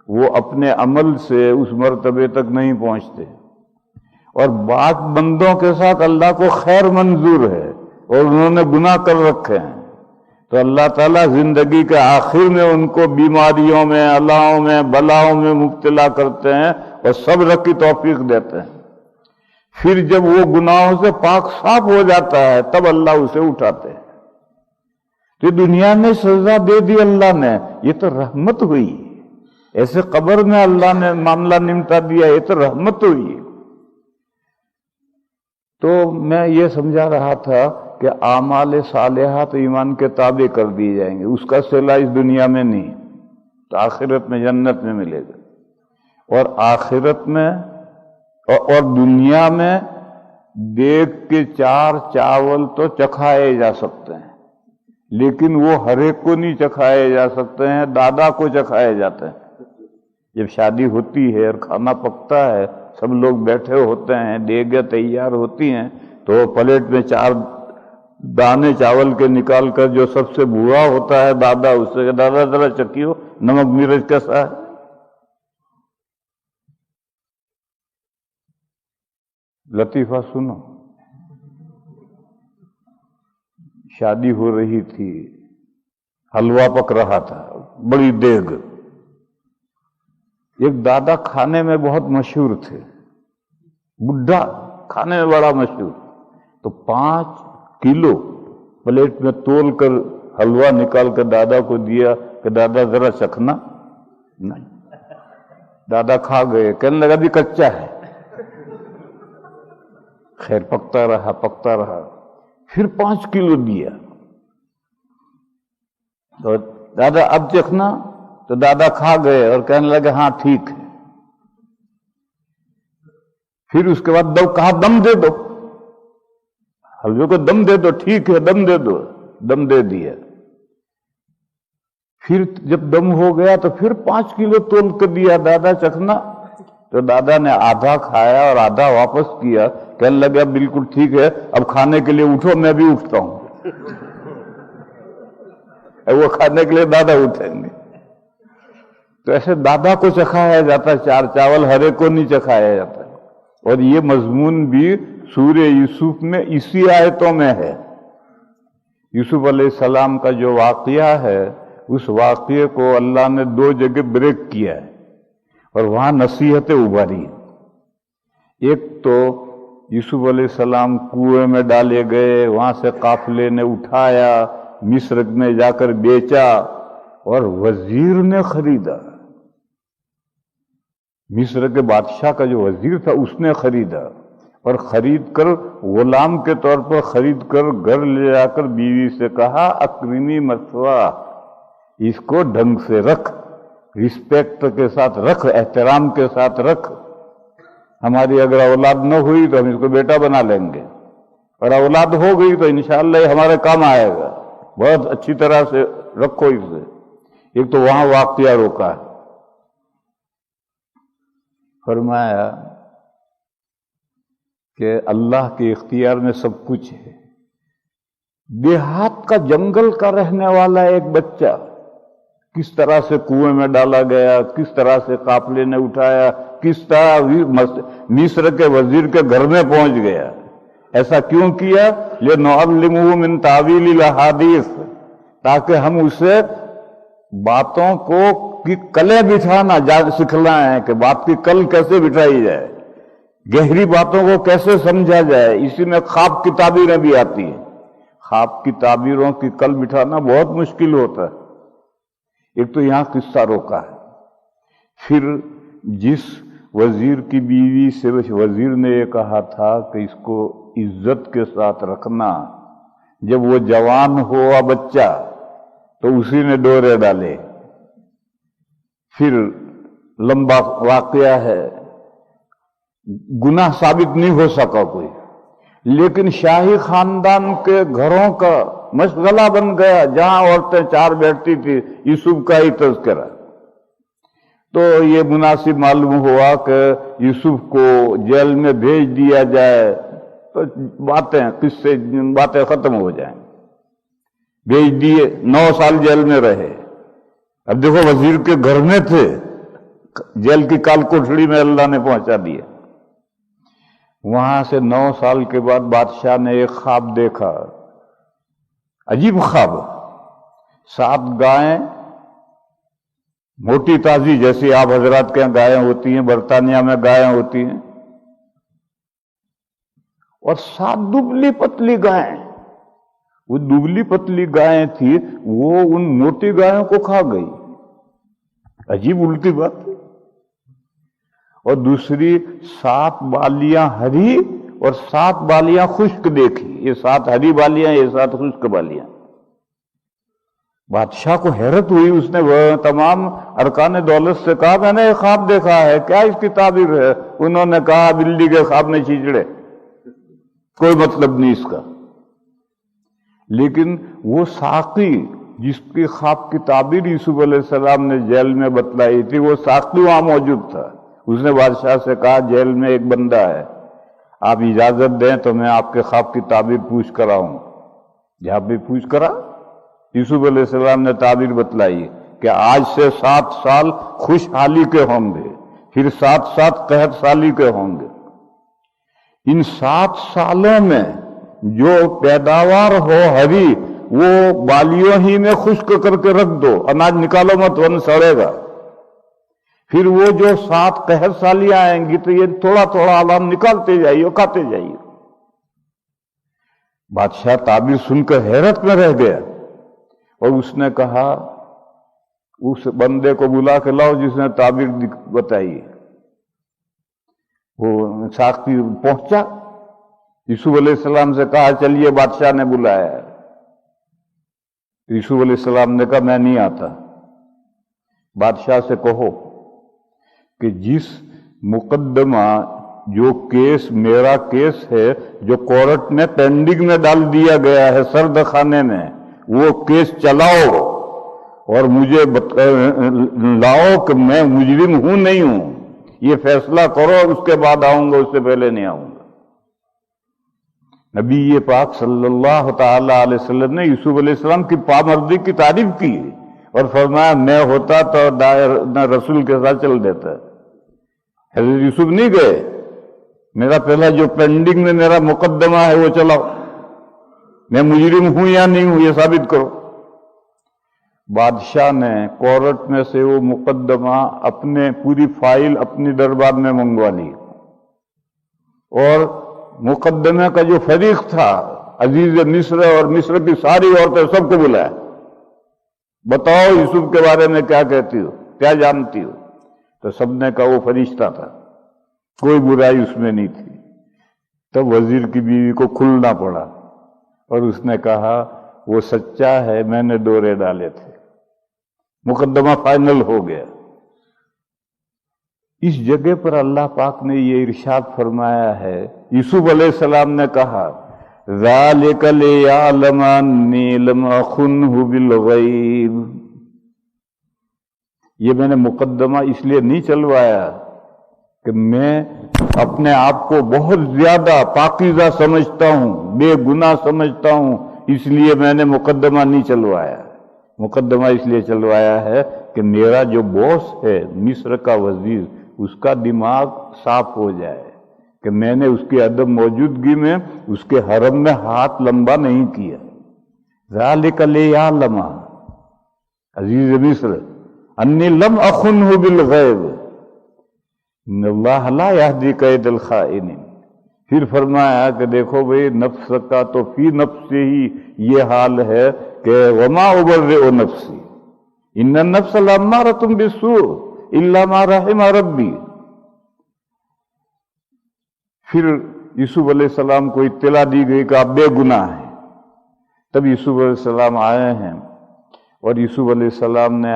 S1: وہ اپنے عمل سے اس مرتبے تک نہیں پہنچتے، اور بعض بندوں کے ساتھ اللہ کو خیر منظور ہے اور انہوں نے گناہ کر رکھے ہیں، تو اللہ تعالیٰ زندگی کے آخر میں ان کو بیماریوں میں، الاؤں میں، بلاؤں میں مبتلا کرتے ہیں اور صبر کی توفیق دیتے ہیں۔ پھر جب وہ گناہوں سے پاک صاف ہو جاتا ہے تب اللہ اسے اٹھاتے ہیں۔ تو دنیا میں سزا دے دی اللہ نے، یہ تو رحمت ہوئی۔ ایسے قبر میں اللہ نے معاملہ نمٹا دیا، یہ تو رحمت ہوئی۔ تو میں یہ سمجھا رہا تھا کہ اعمال صالحہ تو ایمان کے تابع کر دی جائیں گے، اس کا صلہ اس دنیا میں نہیں، تو آخرت میں جنت میں ملے گا۔ اور آخرت میں اور دنیا میں دیکھ کے 4 چاول تو چکھائے جا سکتے ہیں، لیکن وہ ہر ایک کو نہیں چکھائے جا سکتے ہیں، دادا کو چکھائے جاتے ہیں۔ جب شادی ہوتی ہے اور کھانا پکتا ہے، سب لوگ بیٹھے ہوتے ہیں، دیگیں تیار ہوتی ہیں، تو پلیٹ میں 4 دانے چاول کے نکال کر جو سب سے بوڑھا ہوتا ہے دادا، اس سے کہ دادا ذرا چکھیو نمک مرچ کیسا ہے۔ لطیفہ سنو، شادی ہو رہی تھی، حلوہ پک رہا تھا، بڑی دیگ۔ ایک دادا کھانے میں بہت مشہور تھے، بڈھا کھانے میں بڑا مشہور، تو 5 کلو پلیٹ میں تول کر حلوہ نکال کر دادا کو دیا کہ دادا ذرا چکھنا۔ نہیں، دادا کھا گئے، کہنے لگا بھی کچا ہے۔ خیر پکتا رہا پکتا رہا، پھر 5 کلو دیا، تو دادا اب چکھنا، تو دادا کھا گئے اور کہنے لگے ہاں ٹھیک ہے۔ پھر اس کے بعد کہا دم دے دو، حلوے کو دم دے دو، ٹھیک ہے دم دے دو، دم دے دیا۔ پھر جب دم ہو گیا تو پھر 5 کلو تول کر دیا، دادا چکھنا، تو دادا نے آدھا کھایا اور آدھا واپس کیا، کہنے لگا بالکل ٹھیک ہے، اب کھانے کے لیے اٹھو، میں بھی اٹھتا ہوں۔ وہ کھانے کے لیے دادا اٹھیں گے۔ تو ایسے دادا کو چکھایا جاتا ہے 4 چاول، ہر ایک کو نہیں چکھایا جاتا۔ اور یہ مضمون بھی سورہ یوسف میں اسی آیتوں میں ہے۔ یوسف علیہ السلام کا جو واقعہ ہے، اس واقعے کو اللہ نے 2 جگہ بریک کیا ہے اور وہاں نصیحتیں ابھاری۔ ایک تو یوسف علیہ السلام کنویں میں ڈالے گئے، وہاں سے قافلے نے اٹھایا، مصر میں جا کر بیچا، اور وزیر نے خریدا، مصر کے بادشاہ کا جو وزیر تھا اس نے خریدا، اور خرید کر غلام کے طور پر خرید کر گھر لے جا کر بیوی سے کہا اکرمی مثوا، اس کو ڈھنگ سے رکھ، رسپیکٹ کے ساتھ رکھ، احترام کے ساتھ رکھ، ہماری اگر اولاد نہ ہوئی تو ہم اس کو بیٹا بنا لیں گے، اور اولاد ہو گئی تو انشاءاللہ یہ ہمارے کام آئے گا، بہت اچھی طرح سے رکھو اسے۔ ایک تو وہاں واقعہ روکا ہے۔ فرمایا کہ اللہ کے اختیار میں سب کچھ ہے۔ دیہات کا جنگل کا رہنے والا ایک بچہ کس طرح سے کنویں میں ڈالا گیا، کس طرح سے قافلے نے اٹھایا، کس طرح مصر کے وزیر کے گھر میں پہنچ گیا۔ ایسا کیوں کیا؟ لِنُعَلِّمُهُ مِن تَأْوِيلِ الْأَحَادِيثِ، تاکہ ہم اسے باتوں کو کی کلیں بٹھانا سکھلائیں کہ بات کی کل کیسے بٹھائی جائے، گہری باتوں کو کیسے سمجھا جائے۔ اسی میں خواب کی تعبیریں بھی آتی ہیں، خواب کی تعبیروں کی کل بٹھانا بہت مشکل ہوتا ہے۔ ایک تو یہاں قصہ روکا ہے۔ پھر جس وزیر کی بیوی سے وزیر نے یہ کہا تھا کہ اس کو عزت کے ساتھ رکھنا، جب وہ جوان ہوا بچہ تو اسی نے ڈورے ڈالے۔ پھر لمبا واقعہ ہے، گناہ ثابت نہیں ہو سکا کوئی، لیکن شاہی خاندان کے گھروں کا مشغلہ بن گیا، جہاں عورتیں 4 بیٹھتی تھی، یوسف کا ہی تذکرہ۔ تو یہ مناسب معلوم ہوا کہ یوسف کو جیل میں بھیج دیا جائے تو باتیں ختم ہو جائیں۔ بھیج دیے، 9 سال جیل میں رہے۔ اب دیکھو وزیر کے گھر میں تھے، جیل کی کال کوٹڑی میں اللہ نے پہنچا دیا۔ وہاں سے 9 سال کے بعد بادشاہ نے ایک خواب دیکھا، عجیب خواب، 7 گائیں موٹی تازی، جیسے آپ حضرات کے یہاں گائیں ہوتی ہیں، برطانیہ میں گائیں ہوتی ہیں، اور 7 دبلی پتلی گائیں. وہ دبلی پتلی گائیں تھی، وہ ان موٹی گایوں کو کھا گئی. عجیب الٹی بات. اور دوسری 7 بالیاں ہری اور 7 بالیاں خشک دیکھی. یہ 7 ہری بالیاں، یہ 7 خشک بالیاں. بادشاہ کو حیرت ہوئی. اس نے وہ تمام ارکان دولت سے کہا میں نے ایک خواب دیکھا ہے، کیا اس کی تعبیر ہے؟ انہوں نے کہا بلی کے خواب میں چیچڑے، کوئی مطلب نہیں اس کا. لیکن وہ ساقی جس کی خواب کی تعبیر یوسف علیہ السلام نے جیل میں بتلائی تھی، وہ ساقی وہاں موجود تھا. اس نے بادشاہ سے کہا جیل میں ایک بندہ ہے، آپ اجازت دیں تو میں آپ کے خواب کی تعبیر پوچھ کر آؤں. جہاں بھی پوچھ کرا. یوسف علیہ السلام نے تعبیر بتلائی کہ آج سے 7 سال خوشحالی کے ہوں گے، پھر 7 قحط سالی کے ہوں گے. ان 7 سالوں میں جو پیداوار ہو ہری، وہ بالیوں ہی میں خشک کر کے رکھ دو، اناج نکالو مت ورنہ سڑے گا. پھر وہ جو 7 قحط سالیاں آئیں گی تو یہ تھوڑا تھوڑا علام نکالتے جائیے، کھاتے جائیے. بادشاہ تعبیر سن کر حیرت میں رہ گیا، اور اس نے کہا اس بندے کو بلا کے لاؤ جس نے تعبیر بتائی. وہ ساقی پہنچا، یوسف علیہ السلام سے کہا چلیے بادشاہ نے بلایا ہے. یوسف علیہ السلام نے کہا میں نہیں آتا. بادشاہ سے کہو کہ جس مقدمہ جو کیس میرا کیس ہے جو کورٹ میں پینڈنگ میں ڈال دیا گیا ہے سرد خانے میں، وہ کیس چلاؤ اور مجھے لاؤ کہ میں مجرم ہوں نہیں ہوں. یہ فیصلہ کرو اور اس کے بعد آؤں گا، اس سے پہلے نہیں آؤں گا. نبی پاک صلی اللہ تعالی علیہ وسلم نے یوسف علیہ السلام کی پامردی کی تعریف کی اور فرمایا میں ہوتا تو رسول کے ساتھ چل دیتا. حضرت یوسف نہیں گئے، میرا پہلا جو پینڈنگ میں میرا مقدمہ ہے وہ چلاؤ، میں مجرم ہوں یا نہیں ہوں یہ ثابت کرو. بادشاہ نے کورٹ میں سے وہ مقدمہ اپنے پوری فائل اپنی دربار میں منگوا لی، اور مقدمے کا جو فریق تھا عزیز مصر اور مصر کی ساری عورتیں سب کو بلایا. بتاؤ یوسف کے بارے میں کیا کہتی ہو، کیا جانتی ہو؟ تو سب نے کہا وہ فرشتہ تھا، کوئی برائی اس میں نہیں تھی. تب وزیر کی بیوی کو کھلنا پڑا اور اس نے کہا وہ سچا ہے، میں نے ڈورے ڈالے تھے. مقدمہ فائنل ہو گیا. اس جگہ پر اللہ پاک نے یہ ارشاد فرمایا ہے، یوسف علیہ السلام نے کہا ذَلِكَ لِيَعْلَمَ أَنِّي لَمْ أَخُنْهُ بِالْغَيْبِ. یہ میں نے مقدمہ اس لیے نہیں چلوایا کہ میں اپنے آپ کو بہت زیادہ پاکیزہ سمجھتا ہوں، بے گناہ سمجھتا ہوں، اس لیے میں نے مقدمہ نہیں چلوایا. مقدمہ اس لیے چلوایا ہے کہ میرا جو باس ہے مصر کا وزیر، اس کا دماغ صاف ہو جائے کہ میں نے اس کی عدم موجودگی میں اس کے حرم میں ہاتھ لمبا نہیں کیا. ذَلِكَ لِيَعْلَمَ عزیز مصر انی لم اخنہ بالغیب ان اللہ لا یہدی کید الخائنین. پھر فرمایا کہ دیکھو بھئی نفس کا تو فی نفس سے ہی یہ حال ہے کہ وما ابرئ نفسی ان النفس لامارۃ بالسوء الا ما رحم ربی. پھر یوسف علیہ السلام کو اطلاع دی گئی کہ آپ بے گناہ ہیں. تب یوسف علیہ السلام آئے ہیں اور یوسف علیہ السلام نے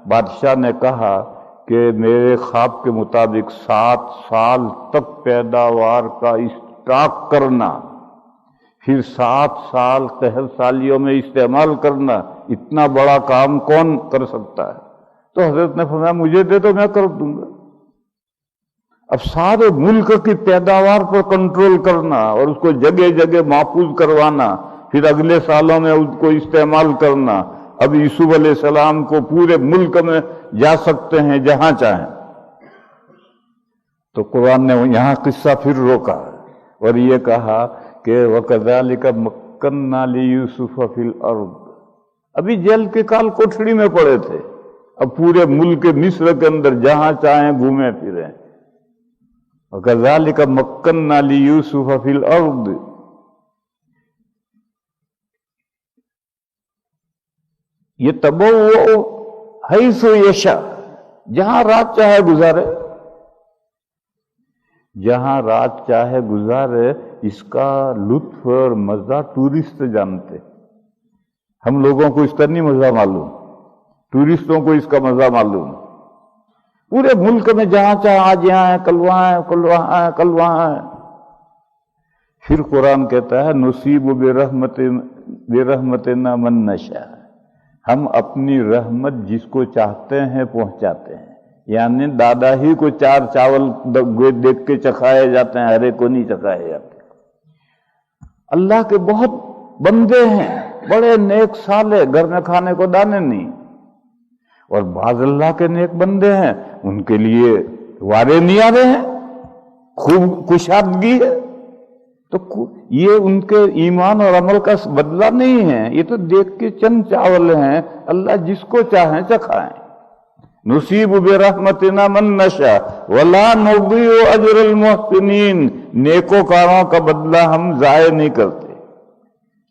S1: بادشاہ نے کہا کہ میرے خواب کے مطابق 7 سال تک پیداوار کا اسٹاک کرنا، پھر 7 سال قحط سالیوں میں استعمال کرنا، اتنا بڑا کام کون کر سکتا ہے؟ تو حضرت نے فرمایا مجھے دے دو میں کر دوں گا. اب سارے ملک کی پیداوار پر کنٹرول کرنا اور اس کو جگہ جگہ محفوظ کروانا، پھر اگلے سالوں میں اس کو استعمال کرنا. اب یوسف علیہ السلام کو پورے ملک میں جا سکتے ہیں جہاں چاہیں. تو قرآن نے یہاں قصہ پھر روکا اور یہ کہا کہ وَكَذَلِكَ مَكَّنَّا لِيُوسُفَ فِي الْأَرْضِ. ابھی جیل کے کال کوٹھڑی میں پڑے تھے، اب پورے ملک مصر کے اندر جہاں چاہیں گھومے پھریں. وَكَذَلِكَ مَكَّنَّا لِيُوسُفَ فِي الْأَرْضِ. يَتَبَوَّأُ حَيْثُ يَشَاءُ، جہاں رات چاہے گزارے، جہاں رات چاہے گزارے. اس کا لطف اور مزہ ٹورسٹ جانتے، ہم لوگوں کو اس کا نہیں مزہ معلوم، ٹورسٹوں کو اس کا مزہ معلوم. پورے ملک میں جہاں چاہے آج یہاں ہے، کل وہاں ہے، کل وہاں ہے، کل وہاں ہے. پھر قرآن کہتا ہے نصیب برحمتنا من نشاء، ہم اپنی رحمت جس کو چاہتے ہیں پہنچاتے ہیں. یعنی دادا ہی کو 4 چاول دیکھ کے چکھائے جاتے ہیں، ہر ایک کو نہیں چکھائے جاتے. اللہ کے بہت بندے ہیں بڑے نیک صالح، گھر میں کھانے کو دانے نہیں. اور بعض اللہ کے نیک بندے ہیں ان کے لیے وارے نیارے ہیں، خوب کشادگی ہے. تو یہ ان کے ایمان اور عمل کا بدلہ نہیں ہے، یہ تو دیکھ کے چند چاول ہیں، اللہ جس کو چاہیں چکھائیں. نصیب برحمتنا من نشاء ولا نضيع اجر المحسنین. نیکوکاروں کا بدلہ ہم ضائع نہیں کرتے،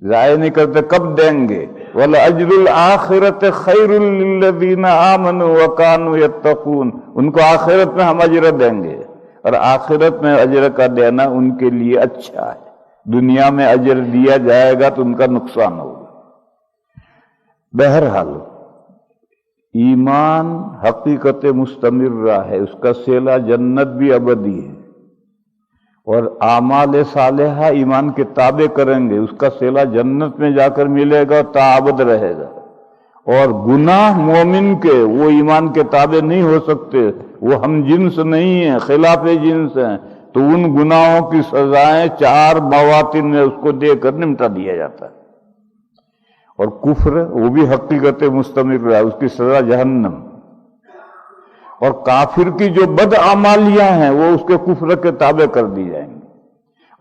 S1: ضائع نہیں کرتے. کب دیں گے؟ وَلَأَجْرُ الْآخِرَةِ خَيْرٌ لِلَّذِينَ آمَنُوا وَكَانُوا يَتَّقُونَ. ان کو آخرت میں ہم اجر دیں گے، اور آخرت میں اجر کا دینا ان کے لیے اچھا ہے. دنیا میں اجر دیا جائے گا تو ان کا نقصان ہوگا. بہرحال ایمان حقیقت مستمرہ ہے، اس کا صلہ جنت بھی ابدی ہے. اور اعمال صالحہ ایمان کے تابع کریں گے، اس کا صلہ جنت میں جا کر ملے گا، تابد رہے گا. اور گناہ مومن کے وہ ایمان کے تابع نہیں ہو سکتے، وہ ہم جنس نہیں ہیں، خلاف جنس ہیں. تو ان گناہوں کی سزائیں 4 مواطن میں اس کو دے کر نمٹا دیا جاتا ہے. اور کفر وہ بھی حقیقت مستمر ہے، اس کی سزا جہنم. اور کافر کی جو بد اعمالیاں ہیں وہ اس کے کفر کے تابع کر دی جائیں گی،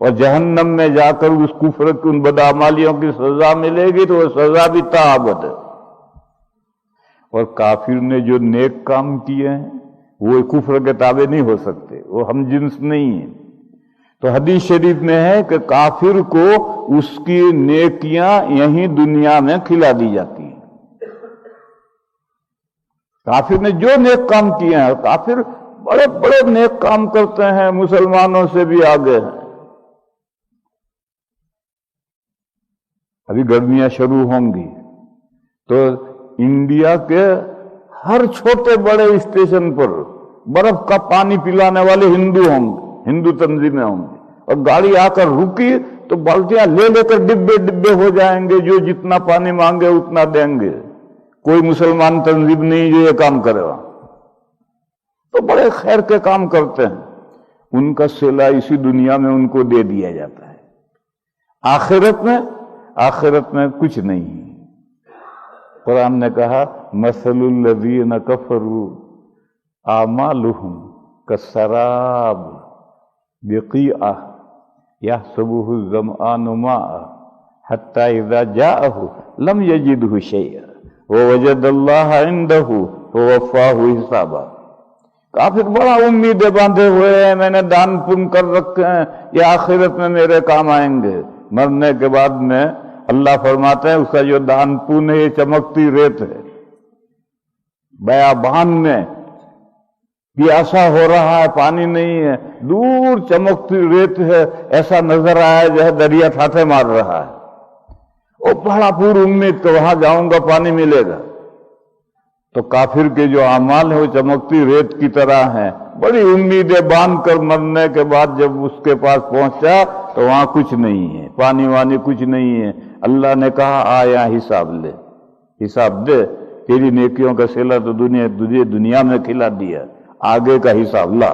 S1: اور جہنم میں جا کر اس کفر کی ان بد اعمالیوں کی سزا ملے گی تو وہ سزا بھی تابد ہے. اور کافر نے جو نیک کام کیے ہیں وہ کفر کے تابع نہیں ہو سکتے، وہ ہم جنس نہیں ہیں. تو حدیث شریف میں ہے کہ کافر کو اس کی نیکیاں یہیں دنیا میں کھلا دی جاتی ہیں. کافر نے جو نیک کام کیے ہیں، کافر بڑے بڑے نیک کام کرتے ہیں، مسلمانوں سے بھی آگے ہیں. ابھی گرمیاں شروع ہوں گی تو انڈیا کے ہر چھوٹے بڑے اسٹیشن پر برف کا پانی پلانے والے ہندو ہوں گے، ہندو تنظیمیں ہوں گی. اور گاڑی آ کر رکی تو بالٹیاں لے لے کر ڈبے ڈبے ہو جائیں گے، جو جتنا پانی مانگے اتنا دیں گے. کوئی مسلمان تنظیم نہیں جو یہ کام کرے گا. تو بڑے خیر کے کام کرتے ہیں، ان کا صلہ اسی دنیا میں ان کو دے دیا جاتا ہے. آخرت میں کچھ نہیں ہے. قرآن نے کہا مثل الذین کفروا اعمالهم کسراب بقیعہ یحسبہ الظمآن ماء حتی اذا جاءہ لم یجدہ شیئا ووجد اللہ عندہ فوفاہ حسابا. کافر بڑا امیدیں باندھے ہوئے ہیں، میں نے دان پن کر رکھے ہیں، یہ آخرت میں میرے کام آئیں گے. مرنے کے بعد میں اللہ فرماتے ہیں اس کا جو دان پن ہے یہ چمکتی ریت ہے. بیابان میں پیاسا ہو رہا ہے، پانی نہیں ہے، دور چمکتی ریت ہے، ایسا نظر آیا جیسے دریا ٹھاٹھے مار رہا ہے. وہ بڑا پور امید کہ وہاں جاؤں گا پانی ملے گا. تو کافر کے جو اعمال ہیں وہ چمکتی ریت کی طرح ہیں. بڑی امیدیں باندھ کر مرنے کے بعد جب اس کے پاس پہنچا تو وہاں کچھ نہیں ہے، پانی وانی کچھ نہیں ہے. اللہ نے کہا آیا حساب لے، حساب دے، تیری نیکیوں کا صلہ تو تجھے دنیا میں کھلا دیا، آگے کا حساب لا.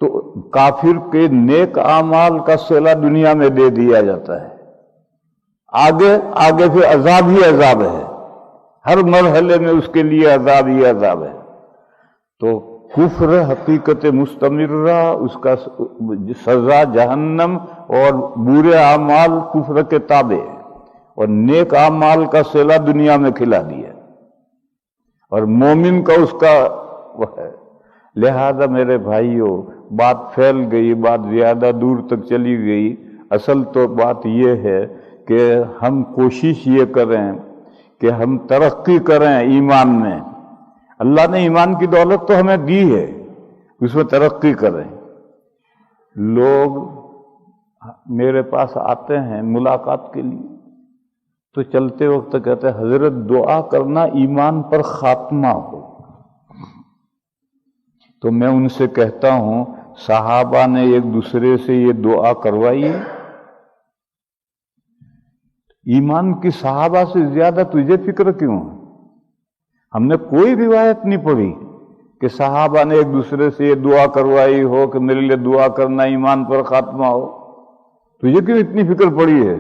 S1: تو کافر کے نیک اعمال کا صلہ دنیا میں دے دیا جاتا ہے. آگے پھر عذاب ہی عذاب ہے، ہر مرحلے میں اس کے لیے عذاب ہی عذاب ہے. تو کفر حقیقت مستمرہ، اس کا سزا جہنم، اور برے اعمال کفر کے تابع. اور نیک اعمال کا سیلا دنیا میں کھلا دیا، اور مومن کا اس کا وہ ہے۔ لہذا میرے بھائیوں، بات پھیل گئی، بات زیادہ دور تک چلی گئی۔ اصل تو بات یہ ہے کہ ہم کوشش یہ کریں کہ ہم ترقی کریں ایمان میں۔ اللہ نے ایمان کی دولت تو ہمیں دی ہے، اس میں ترقی کریں۔ لوگ میرے پاس آتے ہیں ملاقات کے لیے تو چلتے وقت کہتے ہیں حضرت دعا کرنا ایمان پر خاتمہ ہو۔ تو میں ان سے کہتا ہوں صحابہ نے ایک دوسرے سے یہ دعا کروائی ہے؟ ایمان کی صحابہ سے زیادہ تجھے فکر کیوں ہے؟ ہم نے کوئی روایت نہیں پڑھی کہ صحابہ نے ایک دوسرے سے یہ دعا کروائی ہو کہ میرے لیے دعا کرنا ایمان پر خاتمہ ہو۔ تجھے کیوں اتنی فکر پڑی ہے؟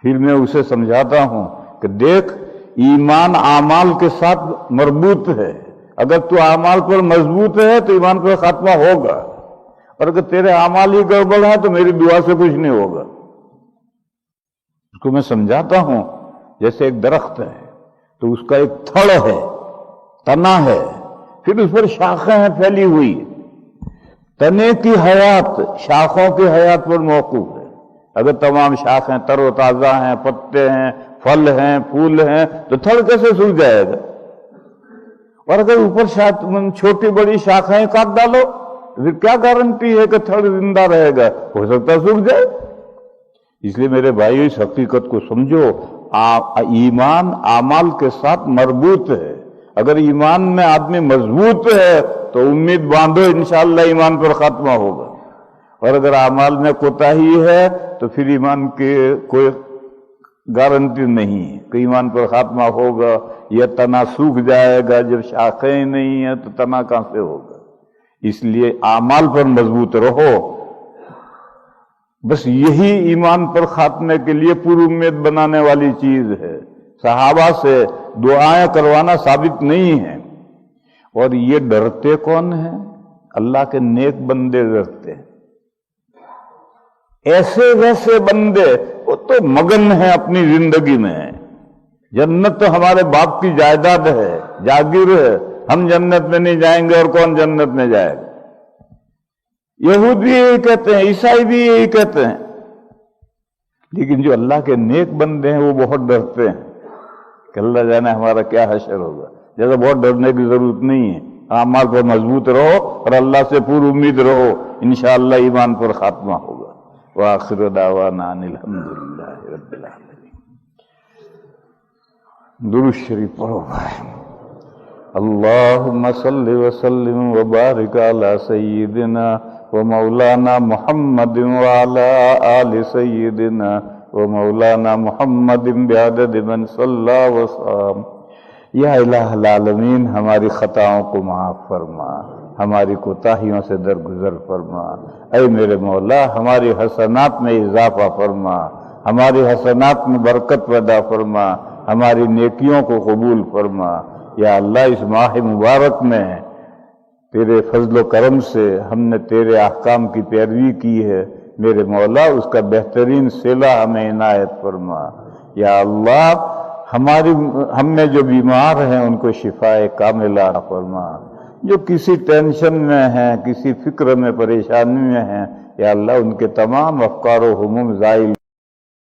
S1: پھر میں اسے سمجھاتا ہوں کہ دیکھ، ایمان اعمال کے ساتھ مربوط ہے۔ اگر تو اعمال پر مضبوط ہے تو ایمان پر خاتمہ ہوگا، اور اگر تیرے اعمال ہی گڑبڑ ہے تو میری دعا سے کچھ نہیں ہوگا۔ اس کو میں سمجھاتا ہوں جیسے ایک درخت ہے تو اس کا ایک تھڑ ہے، تنا ہے، پھر اس پر شاخیں ہیں پھیلی ہوئی۔ تنے کی حیات شاخوں کی حیات پر موقوف ہے۔ اگر تمام شاخیں تر و تازہ ہیں، پتے ہیں، پھل ہیں، پھول ہیں، تو تھڑ کیسے سوکھ جائے گا؟ اور اگر اوپر چھوٹی بڑی شاخیں کاٹ ڈالو تو پھر کیا گارنٹی ہے کہ تھڑ زندہ رہے گا؟ ہو سکتا ہے سوکھ جائے۔ اس لیے میرے بھائی اس حقیقت کو سمجھو، ایمان اعمال کے ساتھ مربوط ہے۔ اگر ایمان میں آدمی مضبوط ہے تو امید باندھو انشاءاللہ ایمان پر خاتمہ ہوگا، اور اگر اعمال میں کوتاہی ہے تو پھر ایمان کی کوئی گارنٹی نہیں ہے کہ ایمان پر خاتمہ ہوگا۔ یہ تنا سوکھ جائے گا، جب شاخیں نہیں ہیں تو تنا کہاں سے ہوگا؟ اس لیے اعمال پر مضبوط رہو۔ بس یہی ایمان پر خاتمے کے لیے پر امید بنانے والی چیز ہے۔ صحابہ سے دعائیں کروانا ثابت نہیں ہے۔ اور یہ ڈرتے کون ہیں؟ اللہ کے نیک بندے ڈرتے ہیں۔ ایسے ویسے بندے وہ تو مگن ہیں اپنی زندگی میں۔ جنت تو ہمارے باپ کی جائیداد ہے، جاگیر ہے، ہم جنت میں نہیں جائیں گے اور کون جنت میں جائے گا؟ یہود بھی یہی کہتے ہیں، عیسائی بھی یہی کہتے ہیں۔ لیکن جو اللہ کے نیک بندے ہیں وہ بہت ڈرتے ہیں کہ اللہ جانے ہمارا کیا حشر ہوگا۔ جیسا بہت ڈرنے کی ضرورت نہیں ہے، اعمال پر مضبوط رہو اور اللہ سے پور امید رہو، انشاءاللہ ایمان پر خاتمہ ہوگا۔ وآخر دعوانا ان الحمدللہ رب العالمین۔ درود شریف پڑھو بھائی۔ اللہم صلی وسلم وبارک علی سیدنا ومولانا محمد وعلی آل سیدنا ومولانا محمد بعدد من صلی وسلم۔ یا الہ العالمین، ہماری خطاؤں کو معاف فرما، ہماری کوتاہیوں سے درگزر فرما۔ اے میرے مولا، ہماری حسنات میں اضافہ فرما، ہماری حسنات میں برکت پیدا فرما، ہماری نیکیوں کو قبول فرما۔ یا اللہ، اس ماہ مبارک میں تیرے فضل و کرم سے ہم نے تیرے احکام کی پیروی کی ہے، میرے مولا اس کا بہترین صلہ ہمیں عنایت فرما۔ یا اللہ، ہم میں جو بیمار ہیں ان کو شفاء کاملہ فرما، جو کسی ٹینشن میں ہیں، کسی فکر میں، پریشانی میں ہیں، یا اللہ ان کے تمام افکار و ہموم زائل